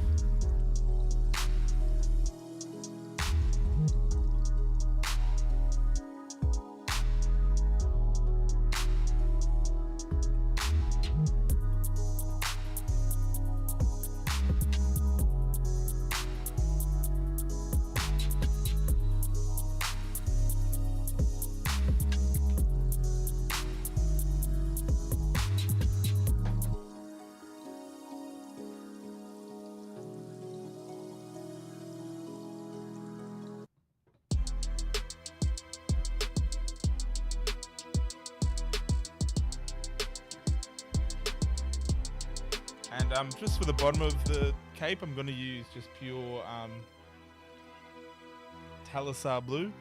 And just for the bottom of the cape, I'm going to use just pure Talisar blue.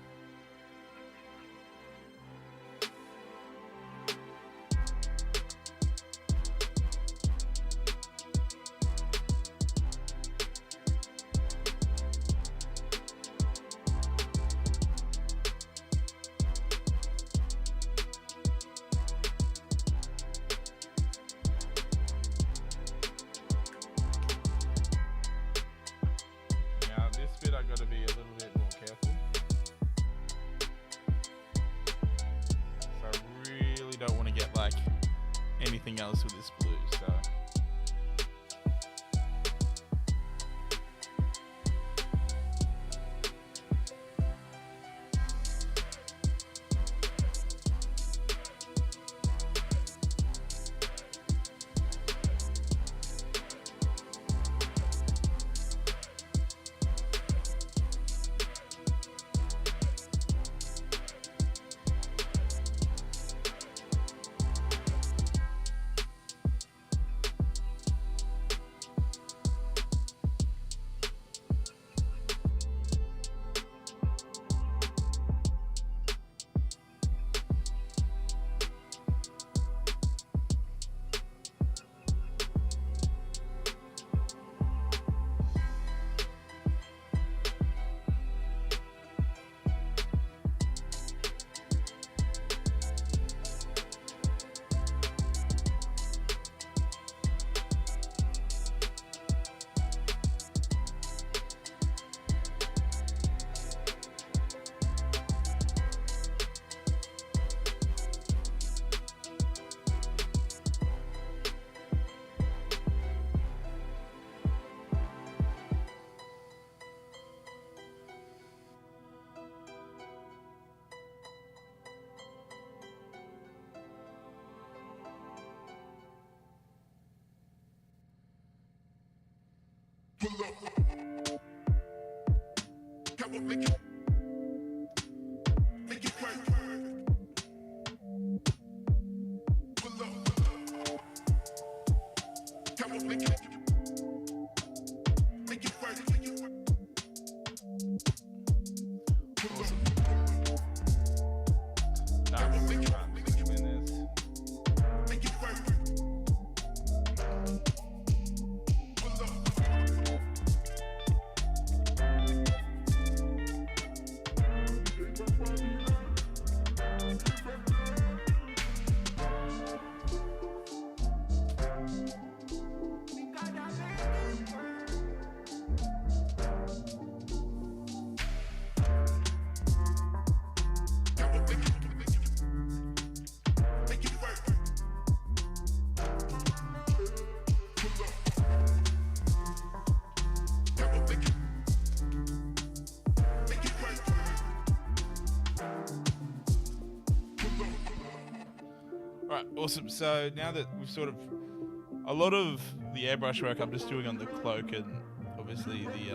I've got to be a little bit more careful. So I really don't want to get like anything else with this blue, so.
Pull up. Come on, make it work. Pull up. Come on, make it work.
Awesome. Nice. Make it win this.
Make it work.
Right, awesome. So now that we've sort of, a lot of the airbrush work I'm just doing on the cloak and obviously the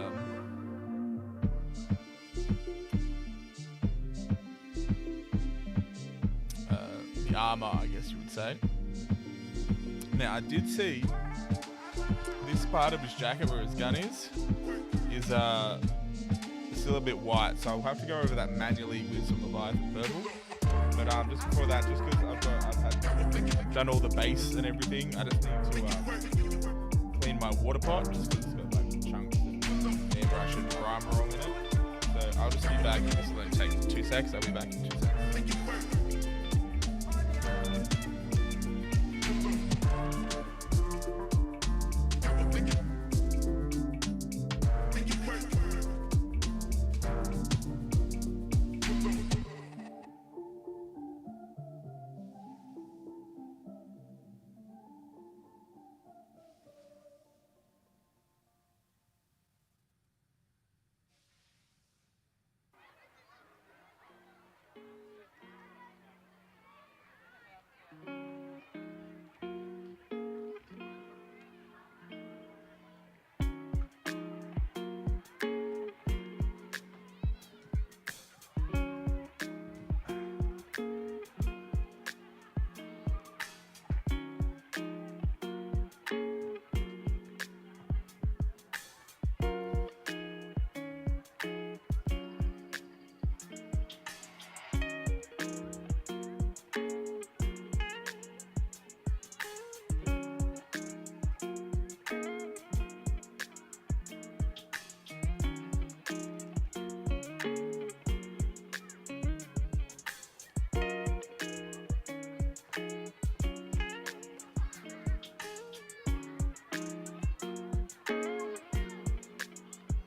the armor, I guess you would say. Now, I did see this part of his jacket where his gun is still a bit white, so I'll have to go over that manually with some Leviathan purple. But just before that, just because I've done all the base and everything, I just need to clean my water pot, just because it's got like chunks and airbrush and primer all in it. So I'll just be back and just let it take 2 seconds. I'll be back in 2 seconds.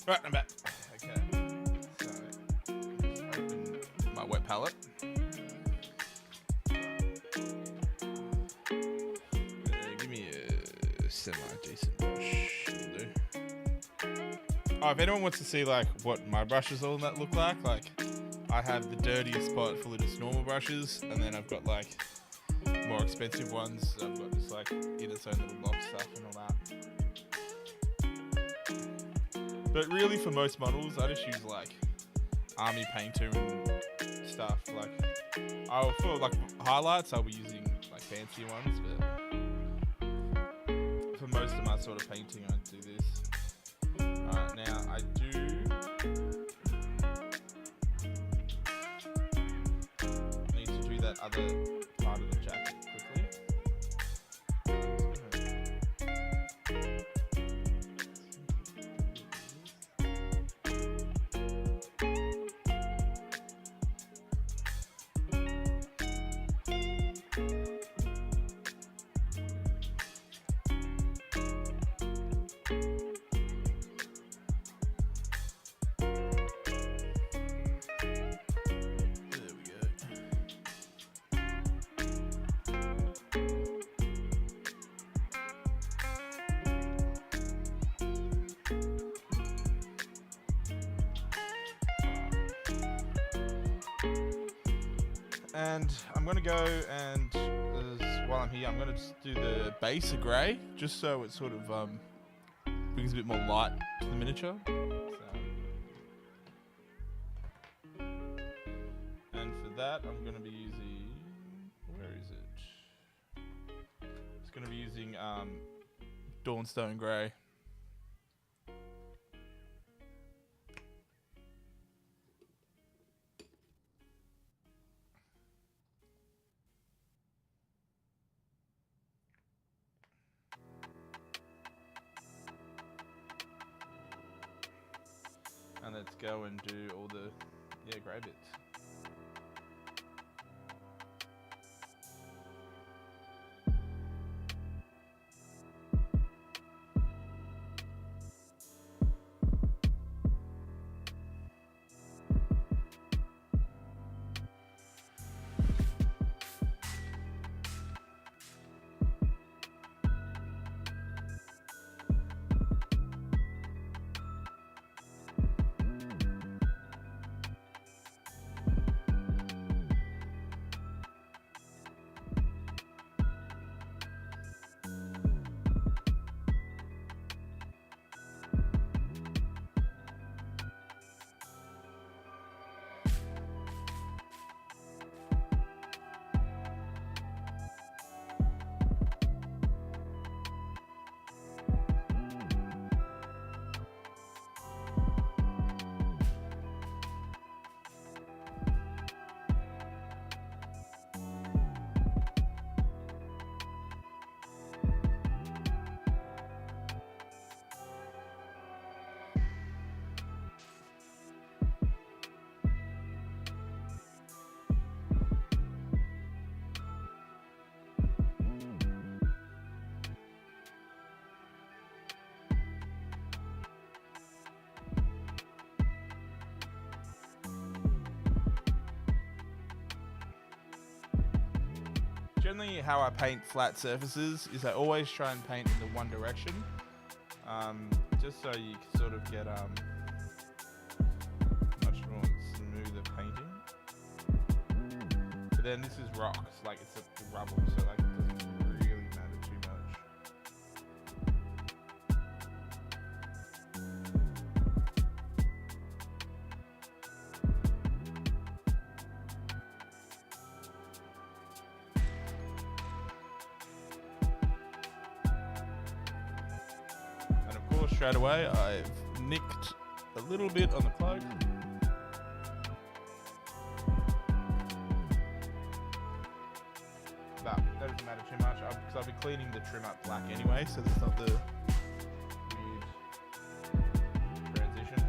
Right, I'm back. Okay. So, just open my wet palette. Give me a semi-decent brush. Will do. Oh, if anyone wants to see like what my brushes all that look like I have the dirtiest spot full of just normal brushes, and then I've got like more expensive ones. I've got just like in its own little box stuff and all that. But really, for most models, I just use like army painter and stuff. Like, for like highlights, I'll be using like fancier ones. But for most of my sort of painting, I do this. Alright, now I do need to do that other part of the jacket quickly. And I'm going to go and, while I'm here, I'm going to just do the base of grey, just so it sort of brings a bit more light to the miniature. And for that, I'm going to be using, where is it? It's going to be using Dawnstone Grey. And let's go and do all the, grey bits. generally how I paint flat surfaces is I always try and paint in the one direction, just so you can sort of get much more smoother painting. But then this is rocks, like it's a rubble, so like it doesn't really matter too much. And of course, straight away, I've nicked a little bit on the cloak. That doesn't matter too much, because I'll be cleaning the trim up black anyway, so there's not the weird transition.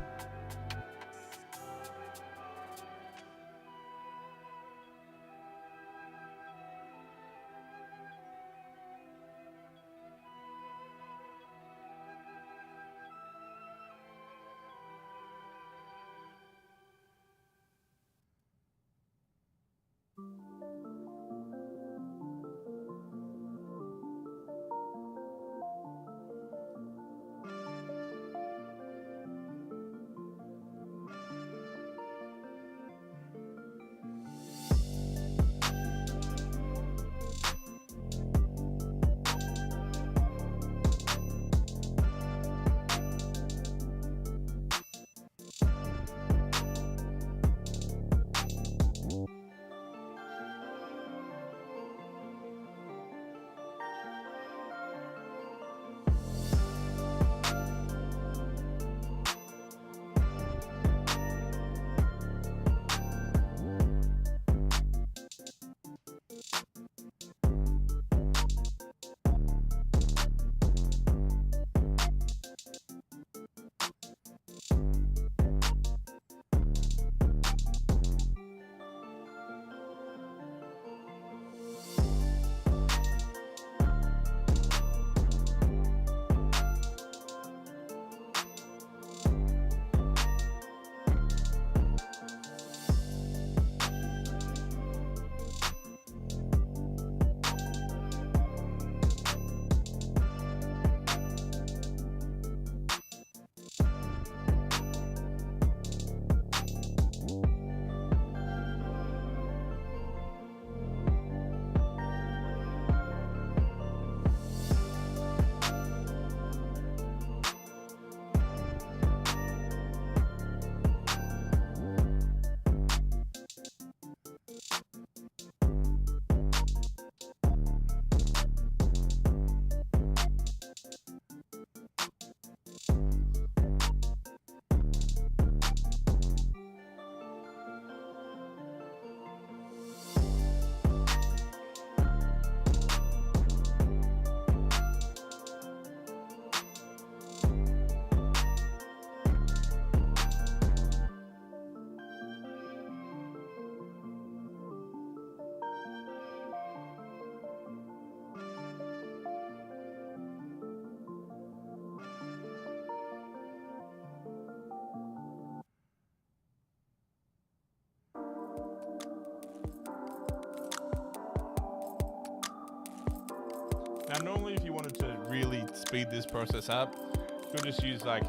Now normally if you wanted to really speed this process up, you could just use like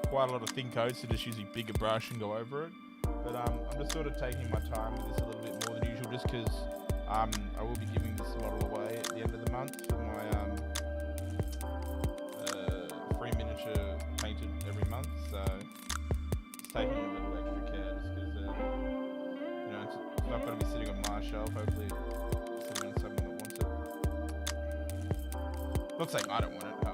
quite a lot of thin coats, so just use a bigger brush and go over it. But I'm just sort of taking my time with this a little bit more than usual, just because I will be giving this model away at the end of the month for my free miniature painted every month. So it's taking a little extra care, just because you know, it's not going to be sitting on my shelf. Hopefully it's sitting on someone that wants it. Looks like I don't want it. Oh.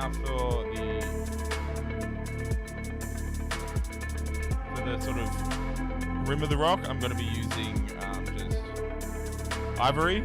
Now for the sort of rim of the rock, I'm going to be using just ivory.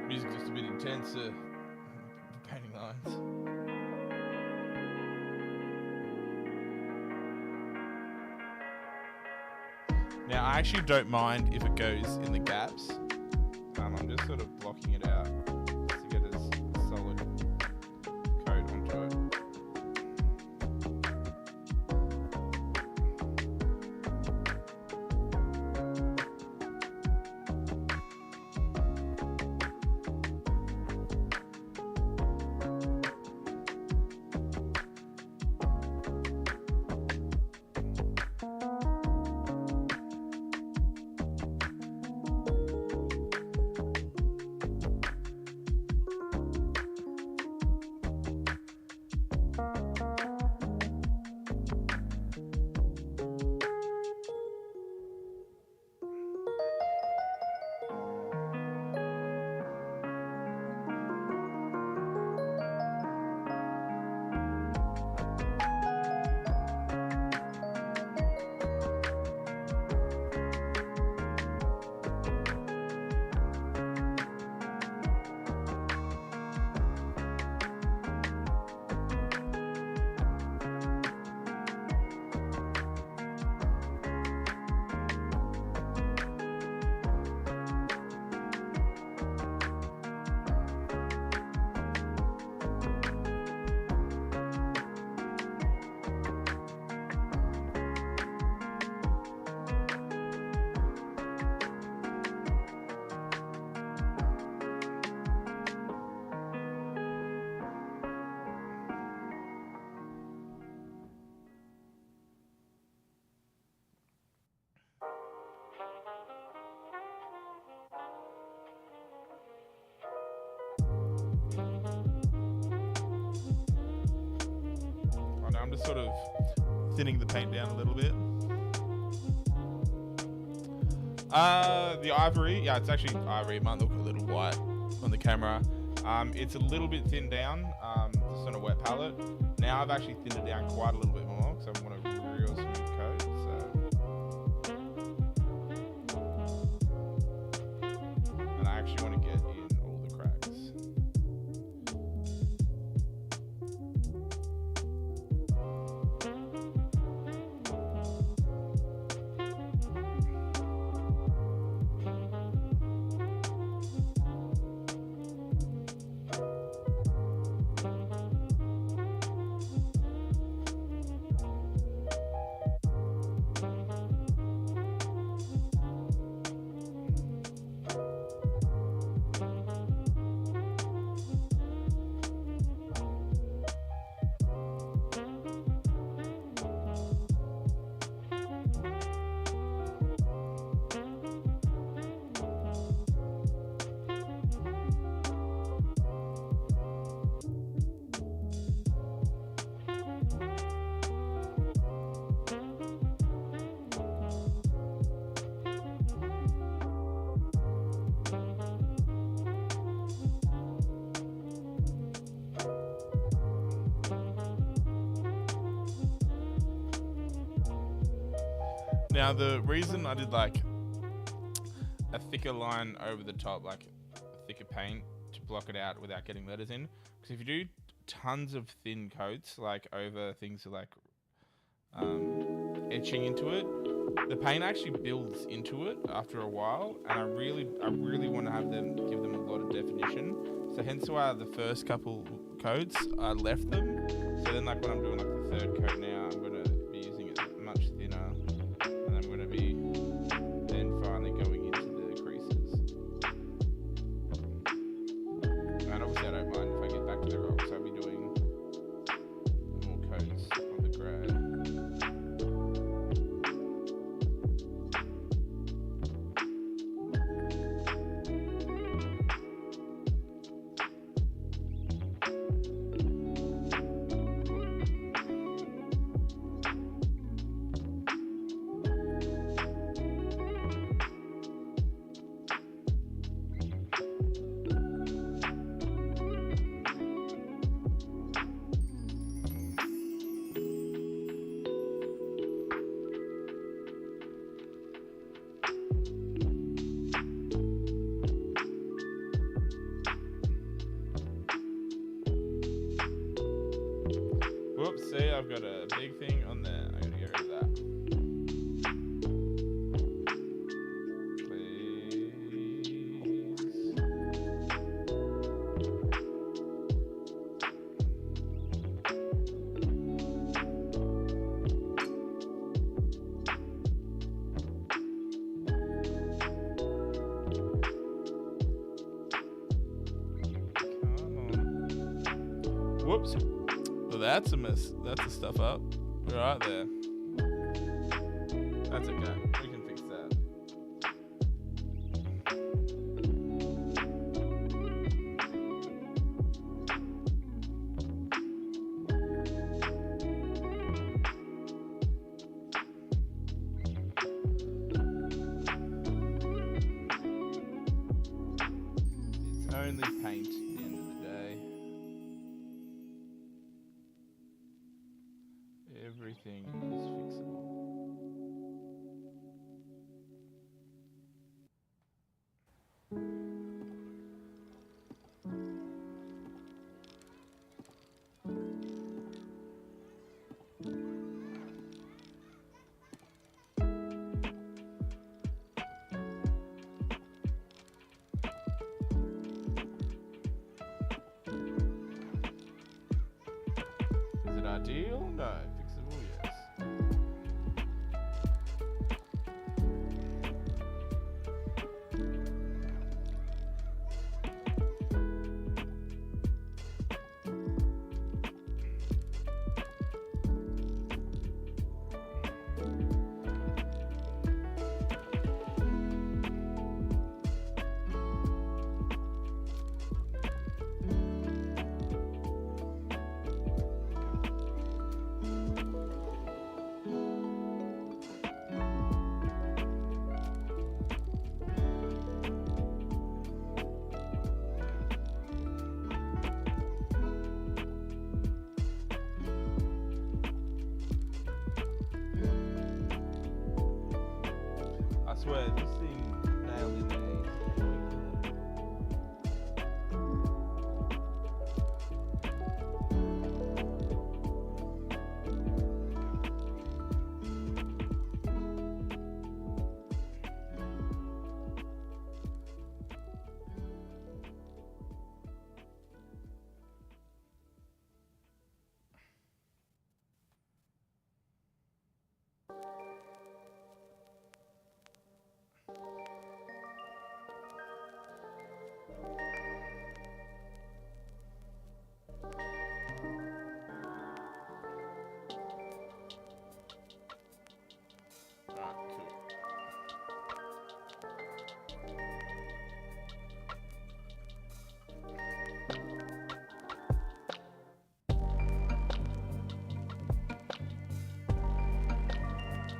Music just a bit intense, painting lines. Now I actually don't mind if it goes in the gaps. I'm just sort of blocking it out to get a solid coat onto it. I'm just sort of thinning the paint down a little bit. The ivory, yeah, it's actually ivory. It might look a little white on the camera. It's a little bit thinned down, just on a wet palette. Now I've actually thinned it down quite a little bit more because I want a real smooth coat. And I actually want to get in all the cracks. Now the reason I did like a thicker line over the top, like a thicker paint to block it out without getting letters in, because if you do tons of thin coats like over things like etching into it, the paint actually builds into it after a while, and I really want to give them a lot of definition. So hence why the first couple coats I left them. So then like when I'm doing like the third coat now, I'm gonna be using it much thinner, and I'm gonna be then finally going into the creases. And obviously I don't mind if I get back to the rocks. I'll be doing more coats on the grey. Whoops, see, I've got a big thing on there. I gotta get rid of that. Please. Come on. Whoops. Well, that's a miss. That's the stuff up. Right there. That's okay. We can fix that. It's only paint at the end of the day. Everything is fixable. Is it ideal? No. Fixable, yes. I swear, this thing nailed in there. Alright, cool.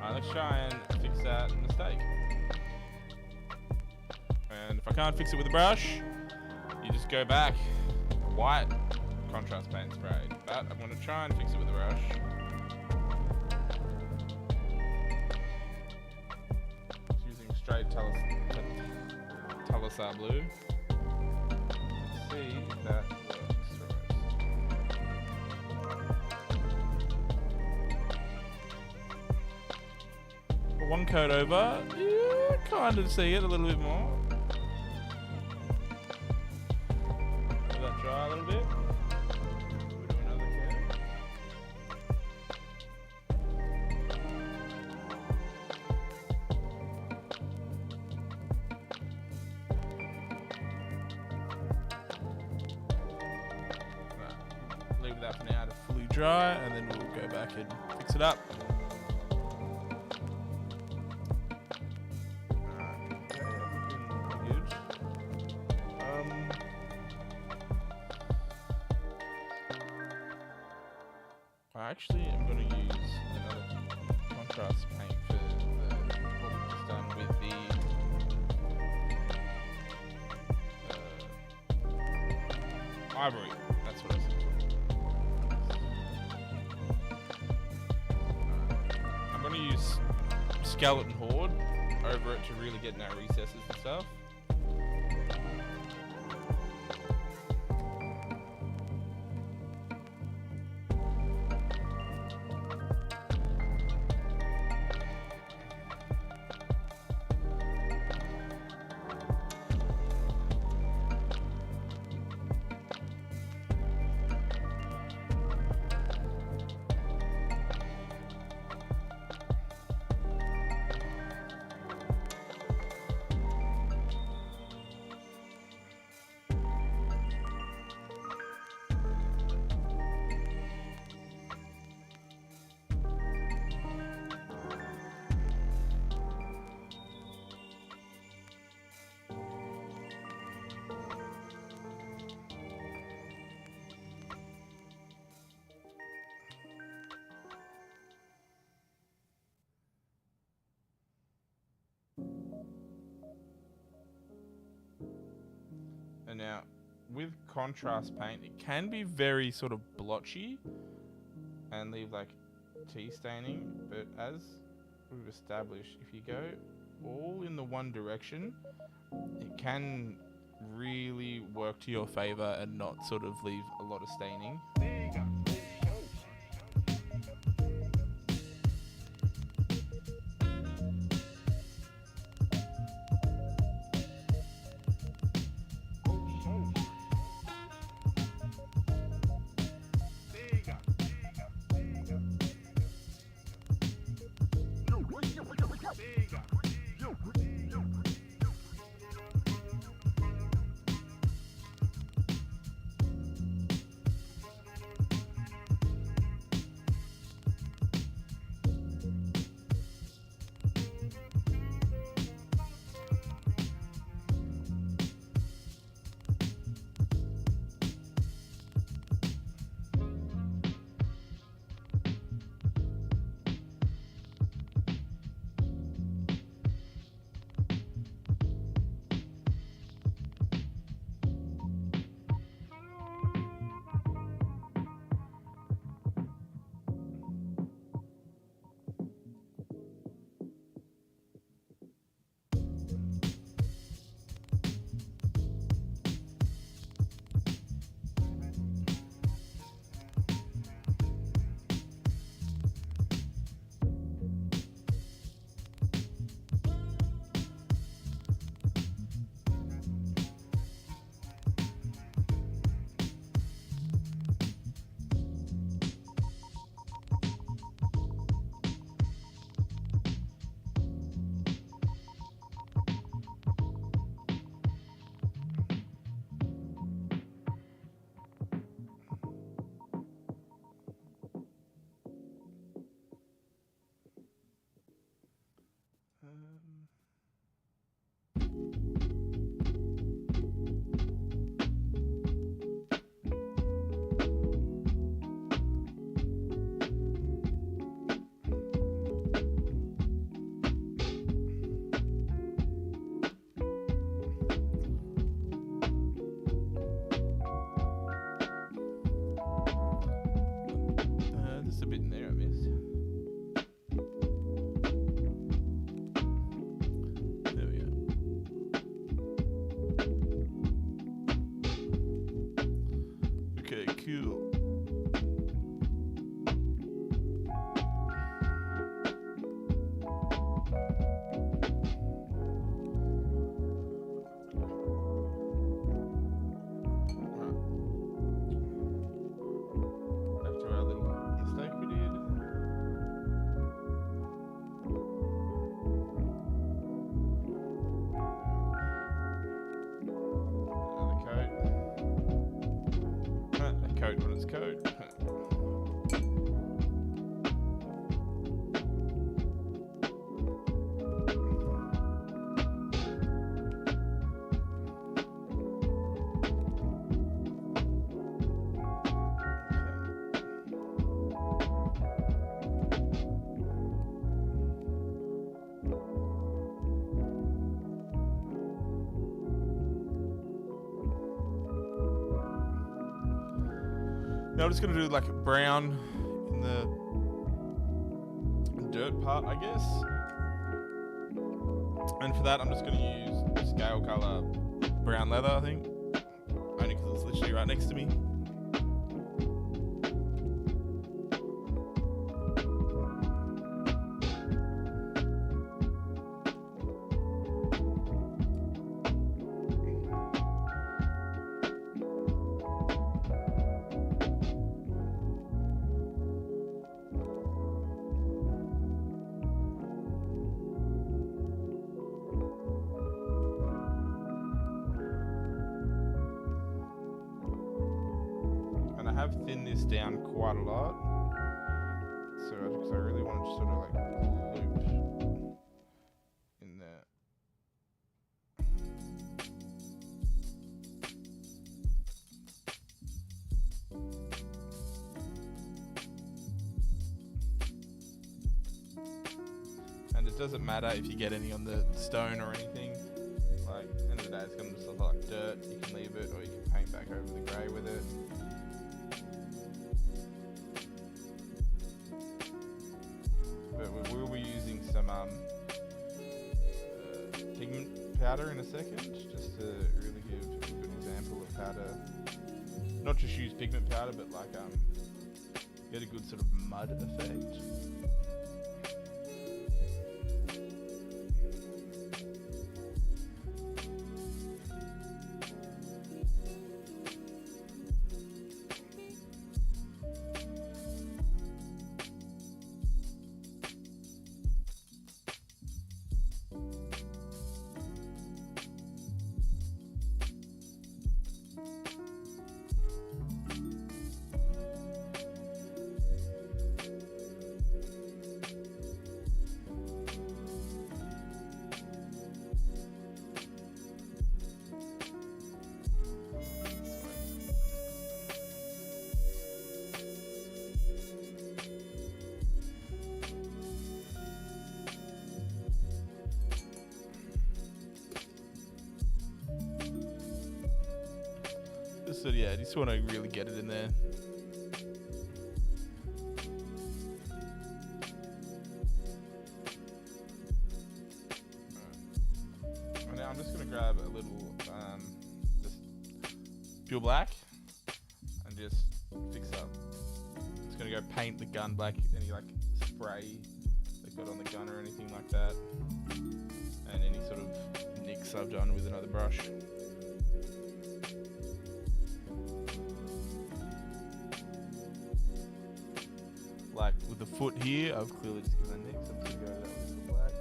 Alright, let's try and fix that mistake. And if I can't fix it with a brush, you just go back. White contrast paint spray. But I'm going to try and fix it with a brush. straight Talosar blue. Let's see if that works for us. One coat over, yeah, kind of see it a little bit more. Let that dry a little bit. We'll do another coat. Leave that for now to fully dry, and then we'll go back and fix it up. I actually am going to use another contrast paint for what we've just done with the ivory. That's what I said. I'm going to use Skeleton Horde over it to really get in our recesses and stuff. And now, with contrast paint, it can be very sort of blotchy and leave like tea staining, but as we've established, if you go all in the one direction, it can really work to your favor and not sort of leave a lot of staining.
There you go.
Cool. Back to our little mistake we did. Another coat. A coat on its coat. Now I'm just gonna do like a brown in the dirt part, I guess. And for that, I'm just gonna use scale color brown leather, I think. Only because it's literally right next to me. Have thinned this down quite a lot, so because I really want to sort of like loop in there. And it doesn't matter if you get any on the stone or anything. Like, at the end of the day, it's going to just look like dirt. You can leave it, or you can paint back over the grey with it. We will be using some pigment powder in a second, just to really give a good example of how to not just use pigment powder, but like get a good sort of mud effect. So yeah, just want to really get it in there. And now I'm just gonna grab a little just pure black and just fix up. Just gonna go paint the gun black, any like spray that got on the gun or anything like that, and any sort of nicks I've done with another brush. Like with the foot here, I've clearly just given a nick, so I'm just gonna go that with the black.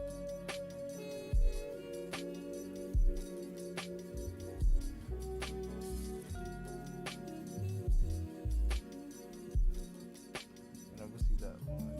And obviously that line.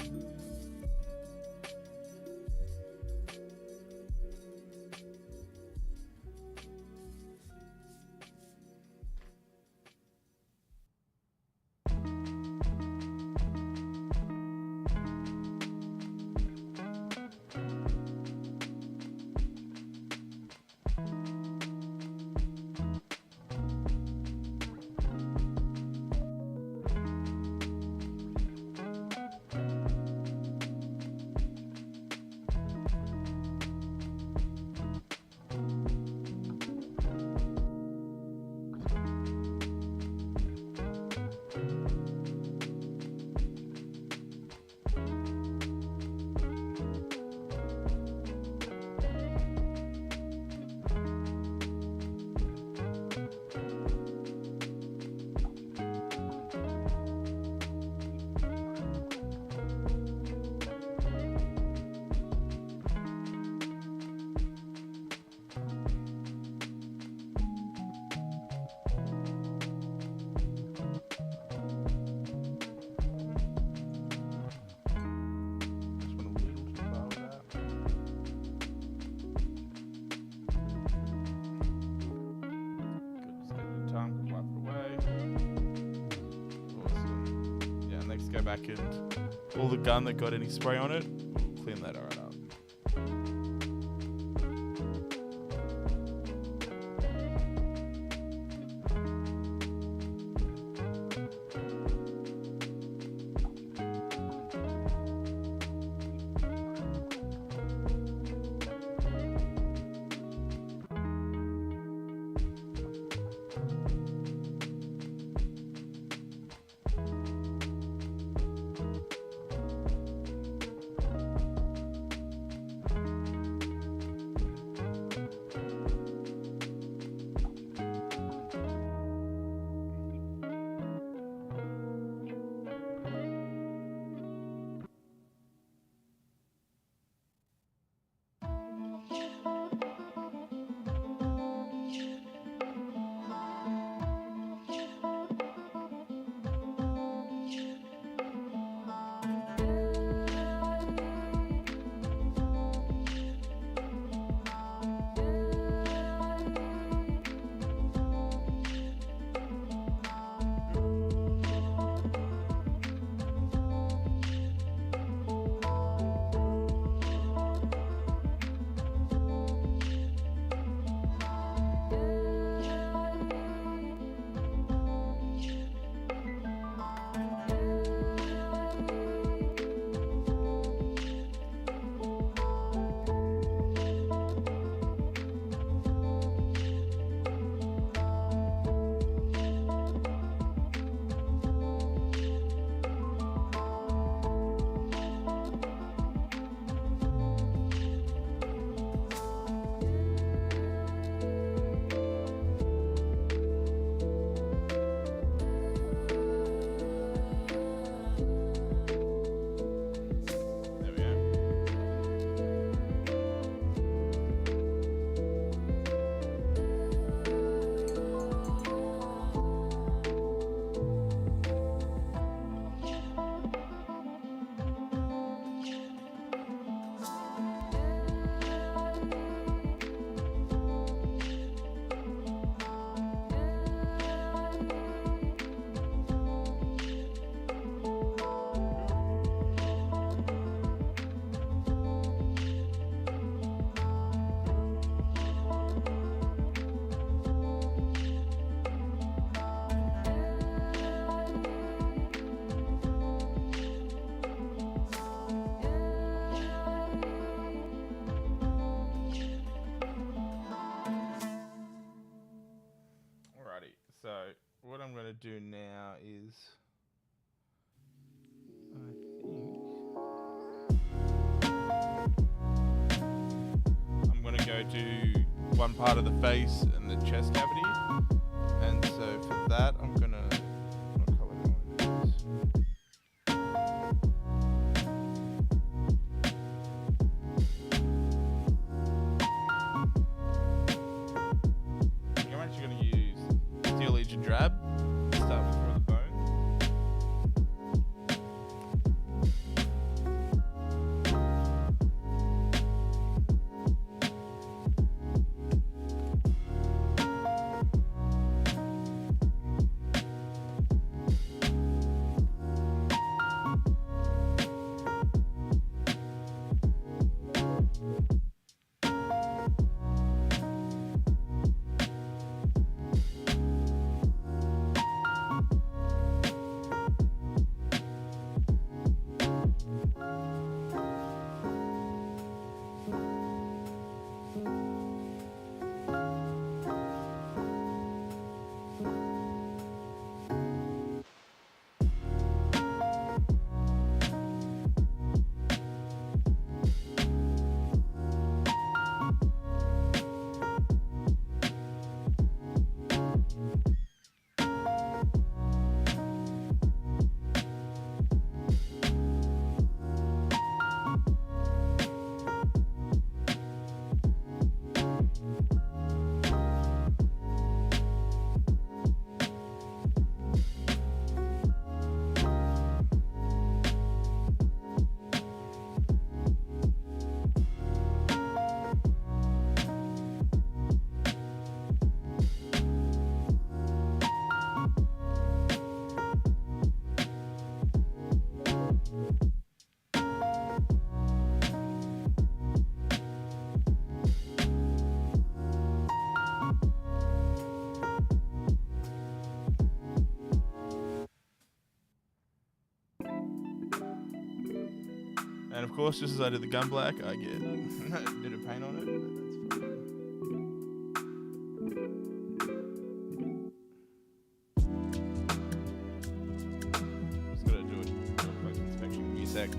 go back and all the gun that got any spray on it, we'll clean that right up. So what I'm going to do now is, I'm going to go do one part of the face and the chest cavity, and so for that I'm going to, what color do I want to do this? I'm actually going to use Steel Legion Drab. Start with from the bone. And of course, just as I did the gun black, I get a bit of paint on it, but that's fine. Just gotta do a close inspection. Give me a sec.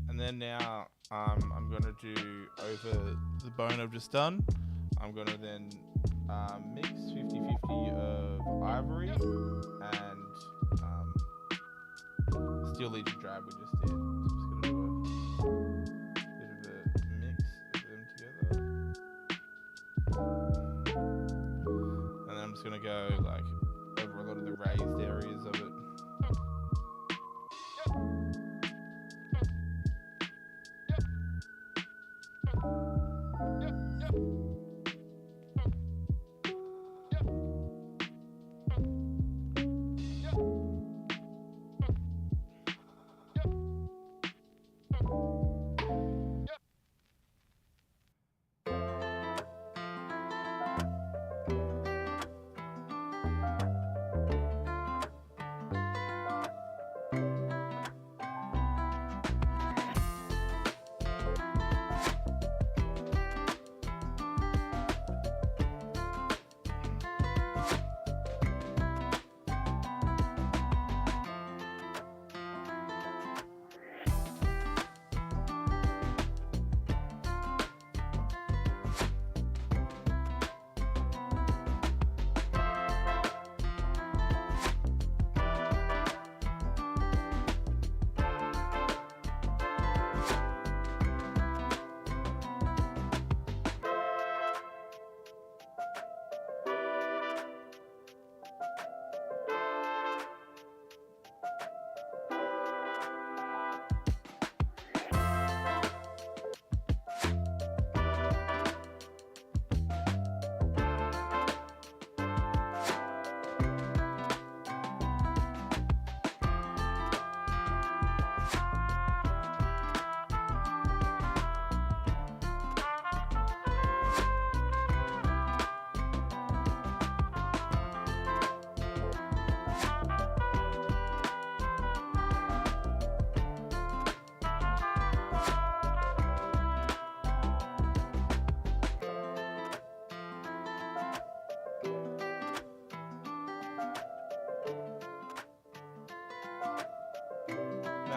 And then now I'm going to do over the bone I've just done. I'm going to then mix 50-50 of ivory and steel legion drab we just did. So I'm just going to do a bit of a mix of them together. And then I'm just going to go like over a lot of the raised areas of it.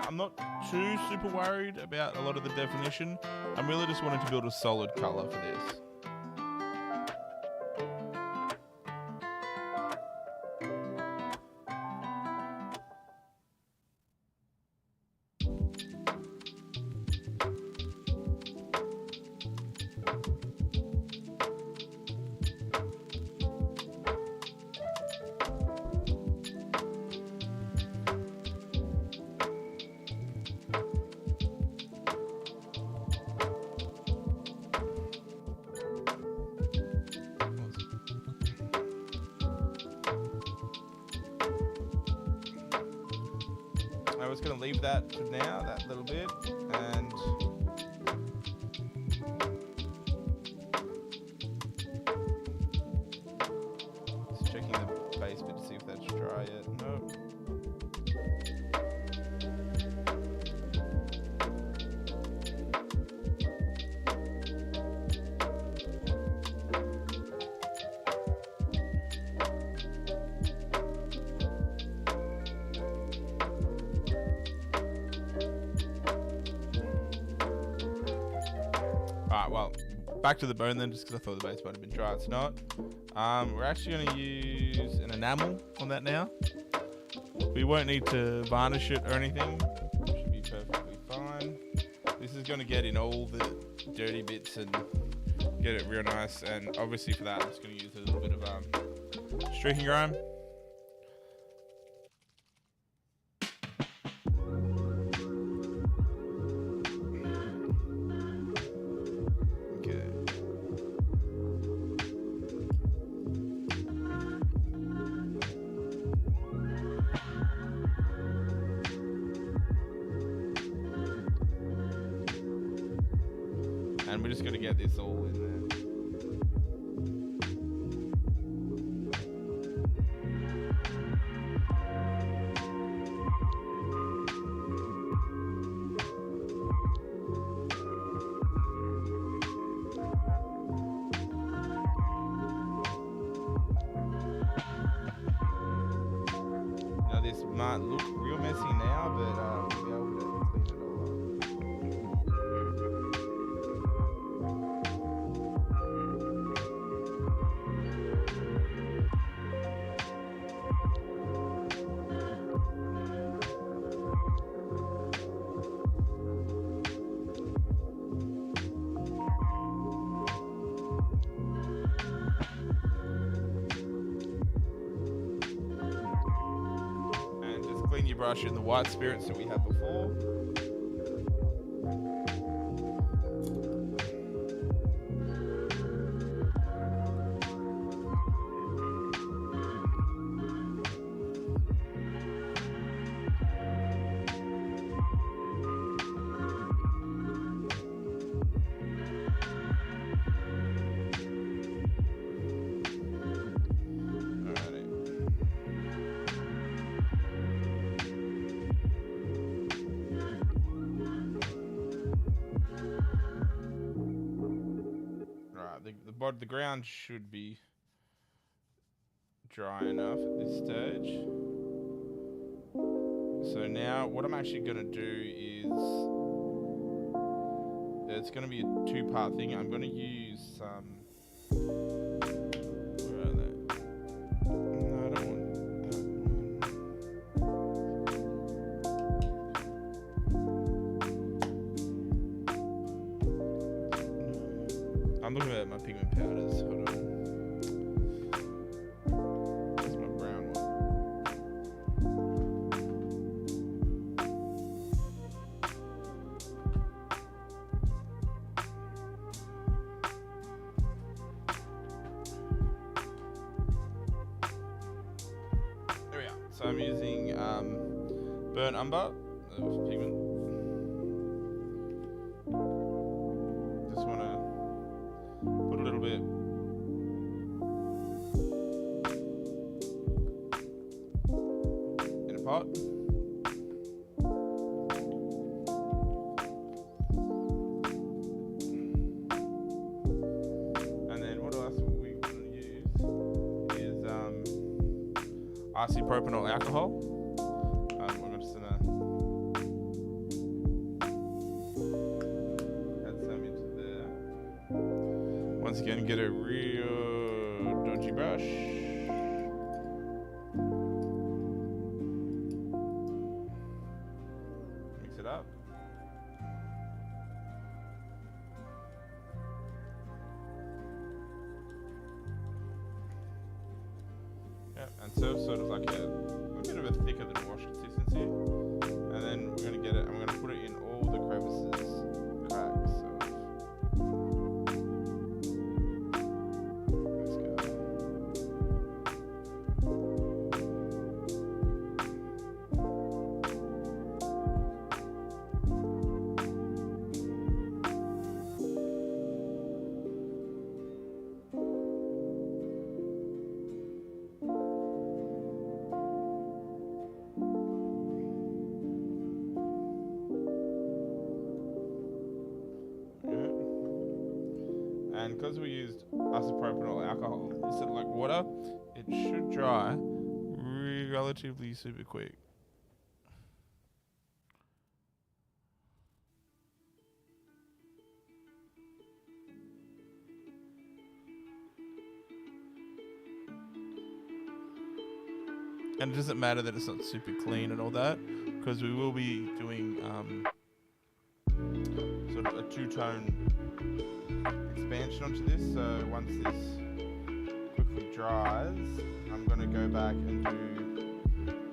I'm not too super worried about a lot of the definition. I'm really just wanting to build a solid color for this. I was going to leave that for now, that little bit, and just checking the base bit to see if that's dry yet. Nope. Alright, well, back to the bone then, just because I thought the base might have been dry. It's not. We're actually going to use an enamel on that now. We won't need to varnish it or anything. It should be perfectly fine. This is going to get in all the dirty bits and get it real nice. And obviously for that, I'm just going to use a little bit of streaking grime. And we're just going to get this all in there. Now this might look real messy now, but we'll be able to clean it all up. Clean your brush in the white spirits that we had before. The ground should be dry enough at this stage. So now what I'm actually going to do is, it's going to be a two-part thing. I'm going to use some, where are they? No, I don't want that one. I'm looking at my pigment powders. Hold on. That's my brown one. There we are. So I'm using burnt umber pigment. Just want to put a little bit in a pot. And then what else we want to use is isopropyl alcohol. We're just gonna Once again, get a real dodgy brush. Mix it up. Yep, and serve sort of like a bit of a thicker than wash consistency. And then we're gonna get it. I'm gonna put it in all the crevices, cracks. And because we used isopropyl alcohol instead of like water, it should dry relatively super quick. And it doesn't matter that it's not super clean and all that, because we will be doing sort of a two-tone expansion onto this. So once this quickly dries, I'm going to go back and do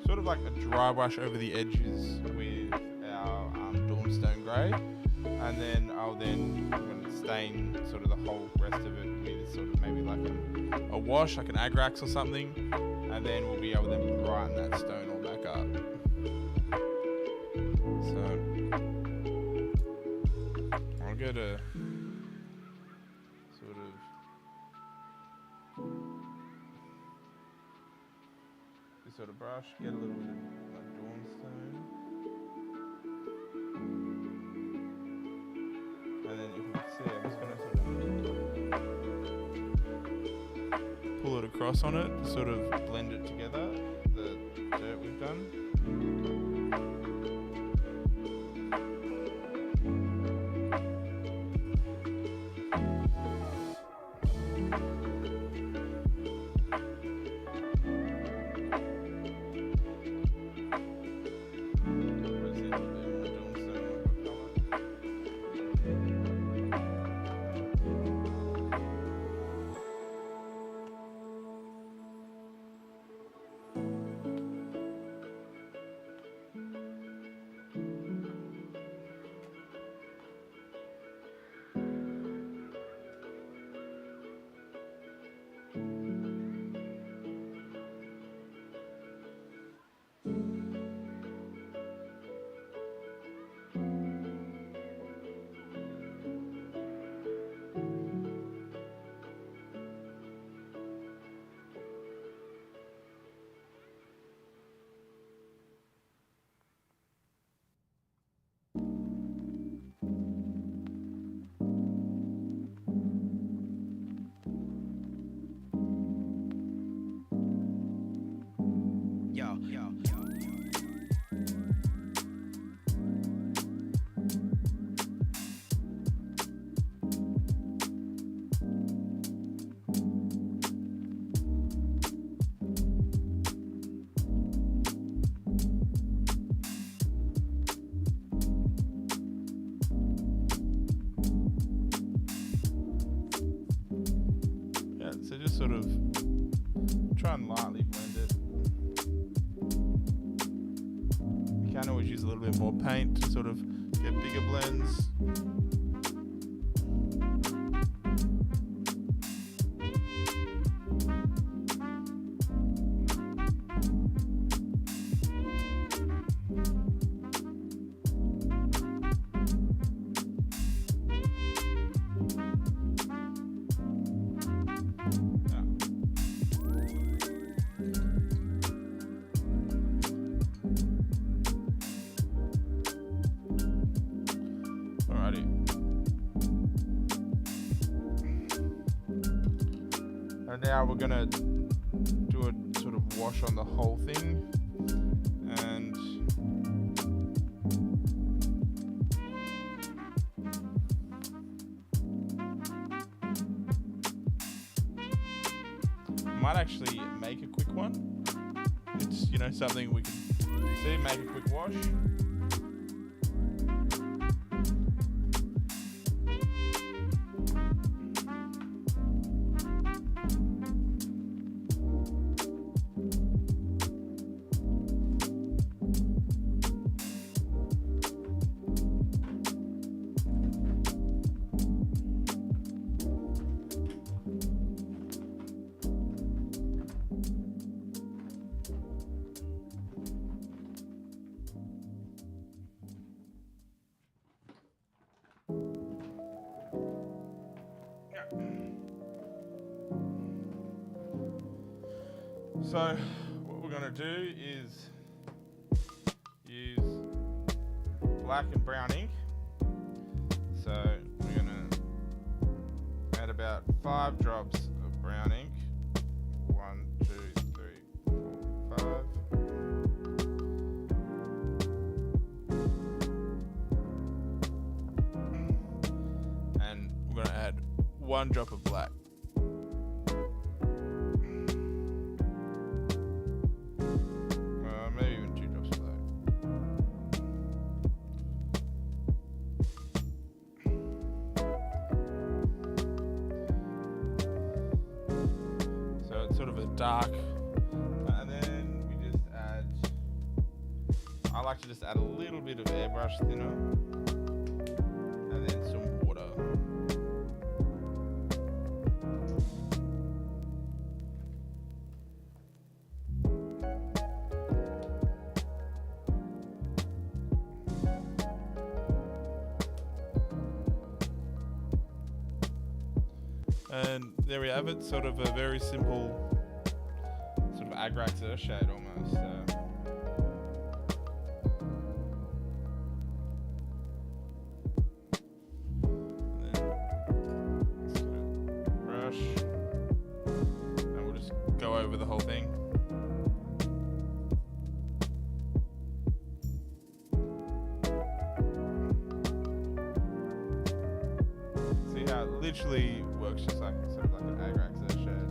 sort of like a dry brush over the edges with our Dawnstone Grey, and then I'm going to stain sort of the whole rest of it with sort of maybe like a wash, like an Agrax or something, and then we'll be able to then brighten that stone all back up. So I'll get a sort of this sort of brush, get a little bit of like Dawnstone, and then you can see I'm just going to sort of pull it across on it to sort of blend it together, the dirt we've done. So just sort of try and lightly blend it. You can always use a little bit more paint to sort of get bigger blends. And now we're gonna do a sort of wash on the whole thing, and might actually make a quick one. It's, you know, something we can see, make a quick wash. So what we're going to do is use black and brown ink. So we're going to add about 5 drops of brown ink. 1, 2, 3, 4, 5. And we're going to add 1 drop of black. Maybe even 2 drops of black. So it's sort of a dark, and then we just add, I like to just add a little bit of airbrush thinner, and then some water. And there we have it, sort of a very simple, sort of Agrax Earthshade almost. And then just get a brush, and we'll just go over the whole thing. See how it literally works just like sort of like an Agrax Earthshade.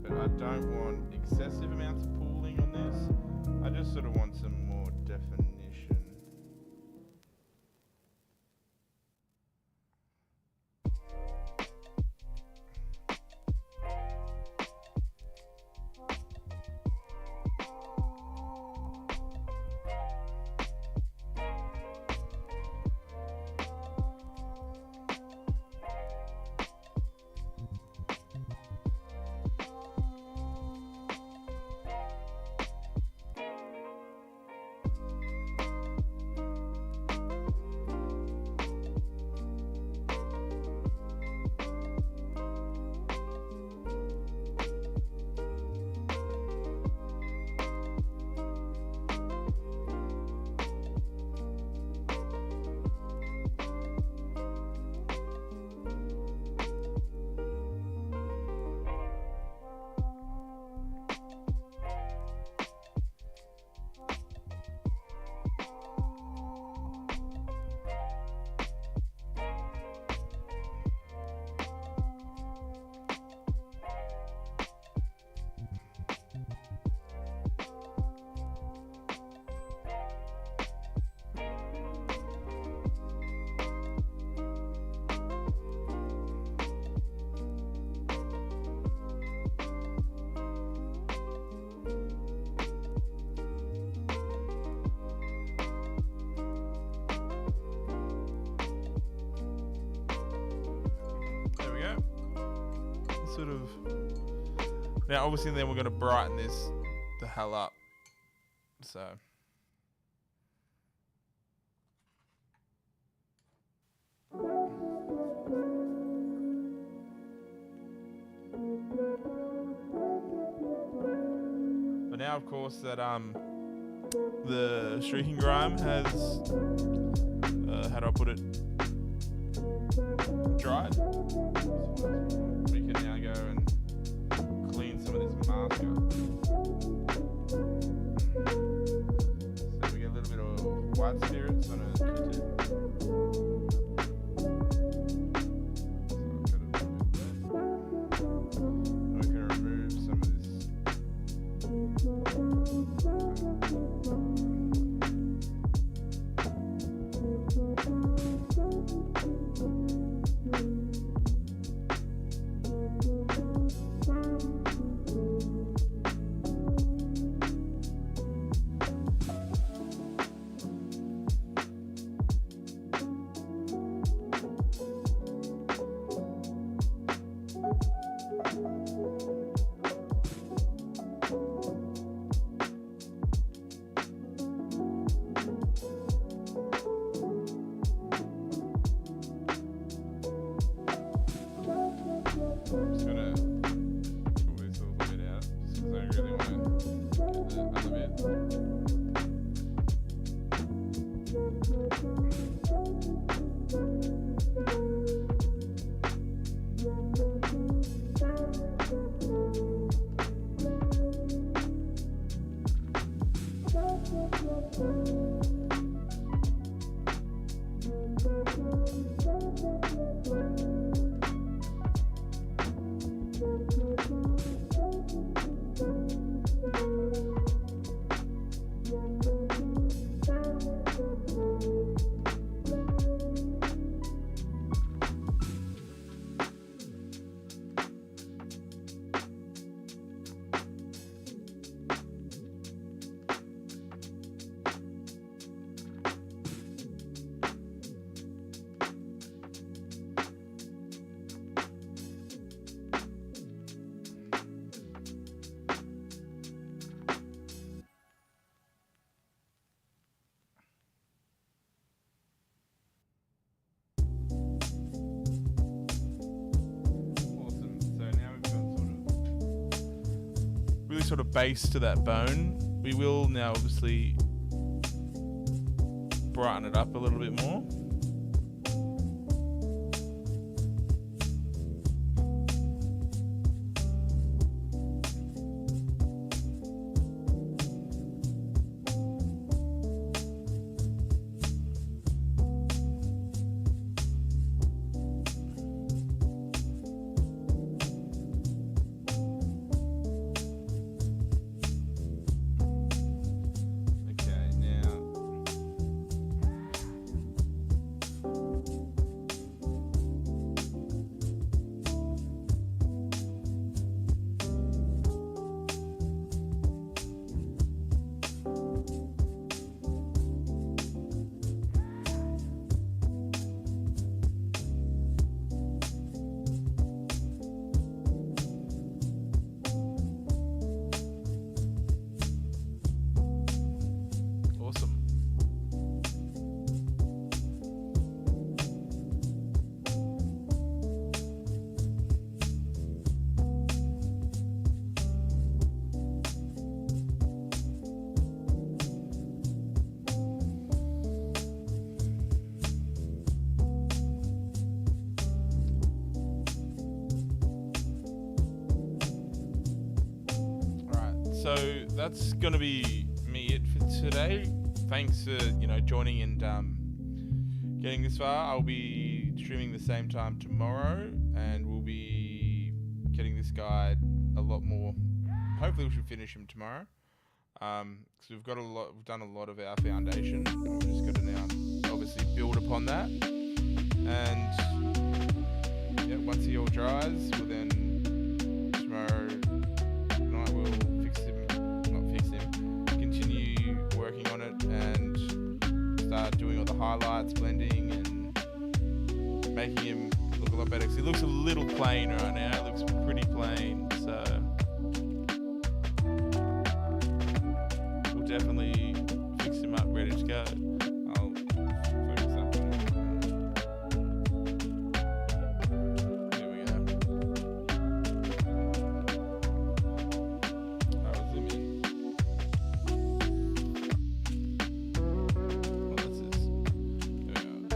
But I don't want excessive amounts of pooling on this. I just sort of want some more definition. Sort of. Now, obviously, then we're going to brighten this the hell up. So. But now, of course, that the streaking grime has, how do I put it, dried. We can now go and clean some of this mask up. So we get a little bit of white spirits on a Q-tip. the other bit. Sort of base to that bone. We will now obviously brighten it up a little bit more. So that's going to be it for today. Thanks for joining and getting this far. I'll be streaming the same time tomorrow, and we'll be getting this guide a lot more. Hopefully, we should finish him tomorrow. Because we've done a lot of our foundation. We've just got to now obviously build upon that. And yeah, once he all dries, we'll then tomorrow night we'll continue working on it and start doing all the highlights, blending, and making him look a lot better. Because he looks a little plain right now. It looks pretty plain, so we'll definitely fix him up, ready to go. I'll focus up on it. There we go. I'll zoom in. What is this? There we go.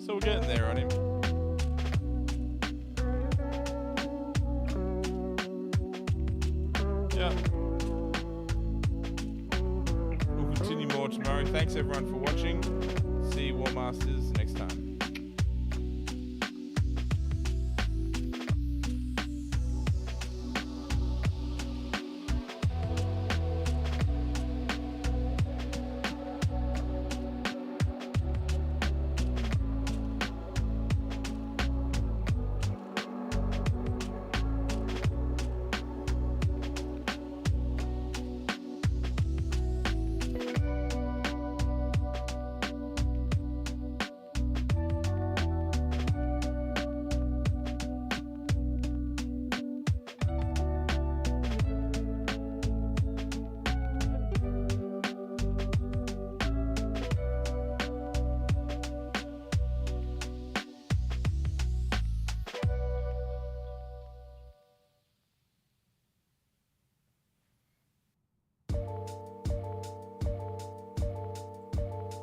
So we're getting there on him. Yeah. We'll continue more tomorrow. Thanks everyone for watching. See you Warmasters next